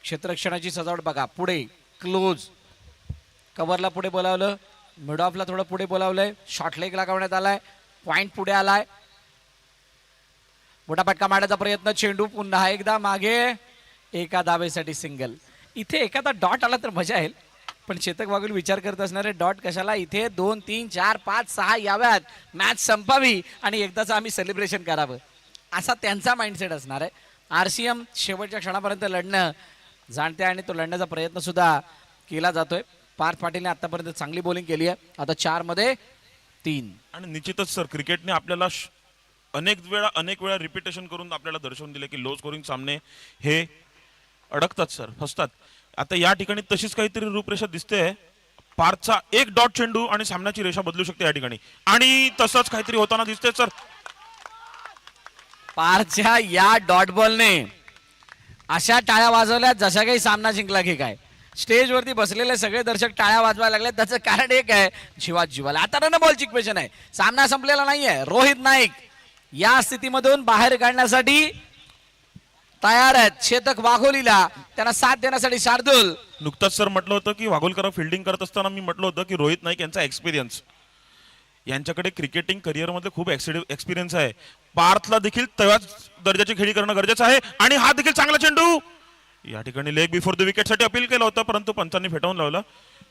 क्षेत्ररक्षणाची सजावट बघा. पुढे क्लोज, कव्हरला पुढे बोलावलं, मिड ऑफला थोडं पुढे बोलावलंय, शॉर्ट लेग लगावण्यात आलाय, पॉइंट पुढे आलाय, मोठा फटका मारण्याचा प्रयत्न, चेंडू पुन्हा एकदा मागे, एका धावेसाठी सिंगल. इथे एखादा डॉट आला तर मजा येईल, पण चेतक वाघोली विचार करत असणारे डॉट कशाला. इथे 2, 3, 4, 5, 6 याव्यात, मॅच संपावी आणि एकदाच आम्ही सेलिब्रेशन करावं, असा त्यांचा माइंडसेट असणार आहे. आरसीएम शेवटच्या क्षणापर्यंत लढणं जाणते, आणि तो लढण्याचा प्रयत्न सुद्धा केला जातोय. पार्थ पाटीलने आतापर्यंत चांगली बॉलिंग केली आहे. आता 4 मध्ये 3. आणि निश्चितच सर क्रिकेटने आपल्याला अनेक वेळा रिपिटेशन करून आपल्याला दर्शवून दिले की लो स्कोरिंग सामने हे अडकतात सर, फसतात. आता या ठिकाणी तशीच काहीतरी रूपरेषा दिसते. पार्थचा एक डॉट चेंडू आणि सामन्याची रेषा बदलू शकते या ठिकाणी, आणि तसंच काहीतरी होताना दिसते सर. पारच्या या डॉट बॉलने अशा टाळ्या वाजवल्या जशा काही सामना जिंकला की काय. स्टेजवरती बसलेले सगळे दर्शक टाळ्या वाजवायला लागले. त्याचं कारण एक आहे, जीवात जीवाला. आता रन बॉल सिच्युएशन आहे, सामना संपलेला नाहीये. रोहित नाईक या स्थितीमधून बाहेर काढण्यासाठी तयार आहेत. चेतक वाघोलीला त्यांना साथ देण्यासाठी शार्दूल. नुकताच सर म्हटलं होतं की वाघोलकर फिल्डिंग करत असताना मी म्हटलं होतं की रोहित नाईक यांचा एक्सपिरियन्स, यांच्याकडे क्रिकेटिंग करिअरमध्ये खूप एक्सपिरियन्स आहे. पार्थला देखील त्याच दर्जाची खेळी करणं गरजेचं आहे. आणि हा देखील चांगला चेंडू या ठिकाणी लेग बिफोर द विकेट साठी अपील केलं होतं, परंतु पंचांनी फेटाळून लावलं.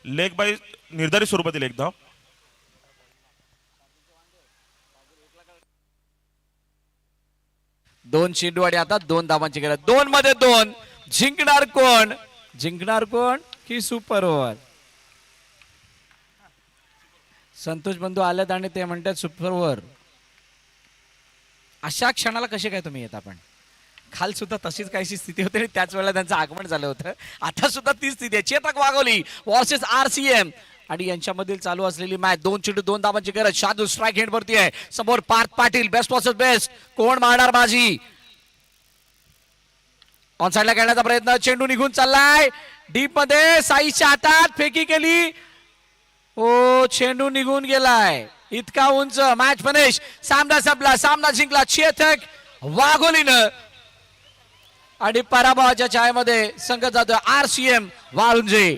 लेग बाय निर्धारित स्वरूपातील एक धाव. दोन चेंडू आणि आता 2 धावांची गरज. 2 मध्ये 2. जिंकणार कोण? जिंकणार कोण की सुपर ओव्हर? संतोष बंधू आलेत आणि ते म्हणतात सुपर ओव्हर. अशा क्षणाला कसे काय तुम्ही येता? पण काल सुद्धा तशीच काहीशी स्थिती होती आणि त्याच वेळेला त्यांचं आगमन झालं होतं. आता सुद्धा तीच स्थिती आहे. चेतक वाघोली वर्सेस RCM आणि यांच्यामधील चालू असलेली मॅच. 2 चेंडू 2 धावांची गरज. शार्दूल स्ट्राईक हेड वरती आहे. समोर Parth Patil. Best versus best. कोण मारणार बाजी? ऑन साइडला खेळण्याचा प्रयत्न. चेंडू निघून चाललाय डीप मध्ये. साईच्या हातात फेकी केली. ओ, चेंडू निघून गेलाय. इतका उंच. Match finish. सामना संपला. सामना जिंकला चेतक वाघोलीनं आणि पराभवाच्या छायेमध्ये संघ जातोय RCM वाळुंजे.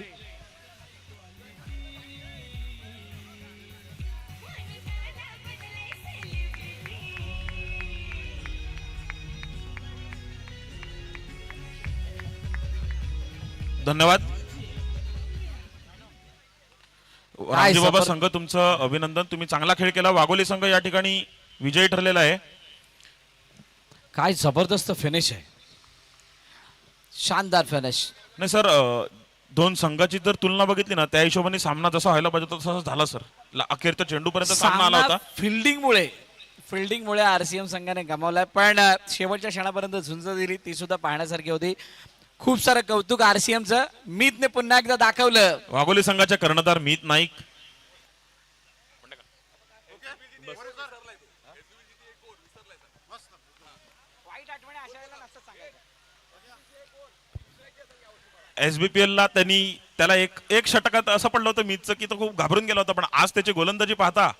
धन्यवाद रामजी बाबा सफर- संघ, तुमचं अभिनंदन. तुम्ही चांगला खेळ केला. वाघोली संघ या ठिकाणी विजयी ठरलेला आहे. काय जबरदस्त फिनिश आहे. शानदार फिनिश. नाही सर, दोन संघाची जर तुलना बघितली ना, त्या हिशोबाने सामना जसा व्हायला पाहिजे तसा झाला सर. अखेरच्या चेंडूपर्यंत सामना आला होता. फिल्डिंगमुळे RCM संघाने गमावलाय, पण शेवटच्या क्षणापर्यंत झुंज दिली ती सुद्धा पाहण्यासारखी होती. खूप सारं कौतुक RCMचं. मीतने पुन्हा एकदा दाखवलं. वाघोली संघाच्या कर्णधार मीत नाईक. SBPL ला त्याला एक षटकात असं पडलं होतं मीतचं की तो खूप घाबरून गेला होता, पण आज त्याची गोलंदाजी पाहता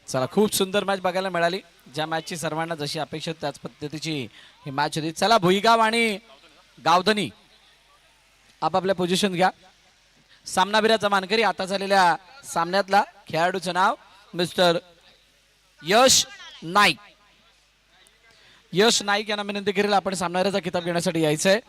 चला, खूप सुंदर मॅच बघायला मिळाली. ज्या मॅचची सर्वांना जशी अपेक्षा होती त्याच पद्धतीची ही मॅच होती. चला, भुईगाव आणि गावधनी आपापल्या पोझिशन घ्या. सामनावीराचा मानकरी आता झालेल्या सामन्यातला खेळाडूचं नाव मिस्टर यश नाईक. यश नाईक यांना विनंती करेल आपण सामनावीराचा किताब घेण्यासाठी यायचंय.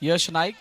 यश नाईक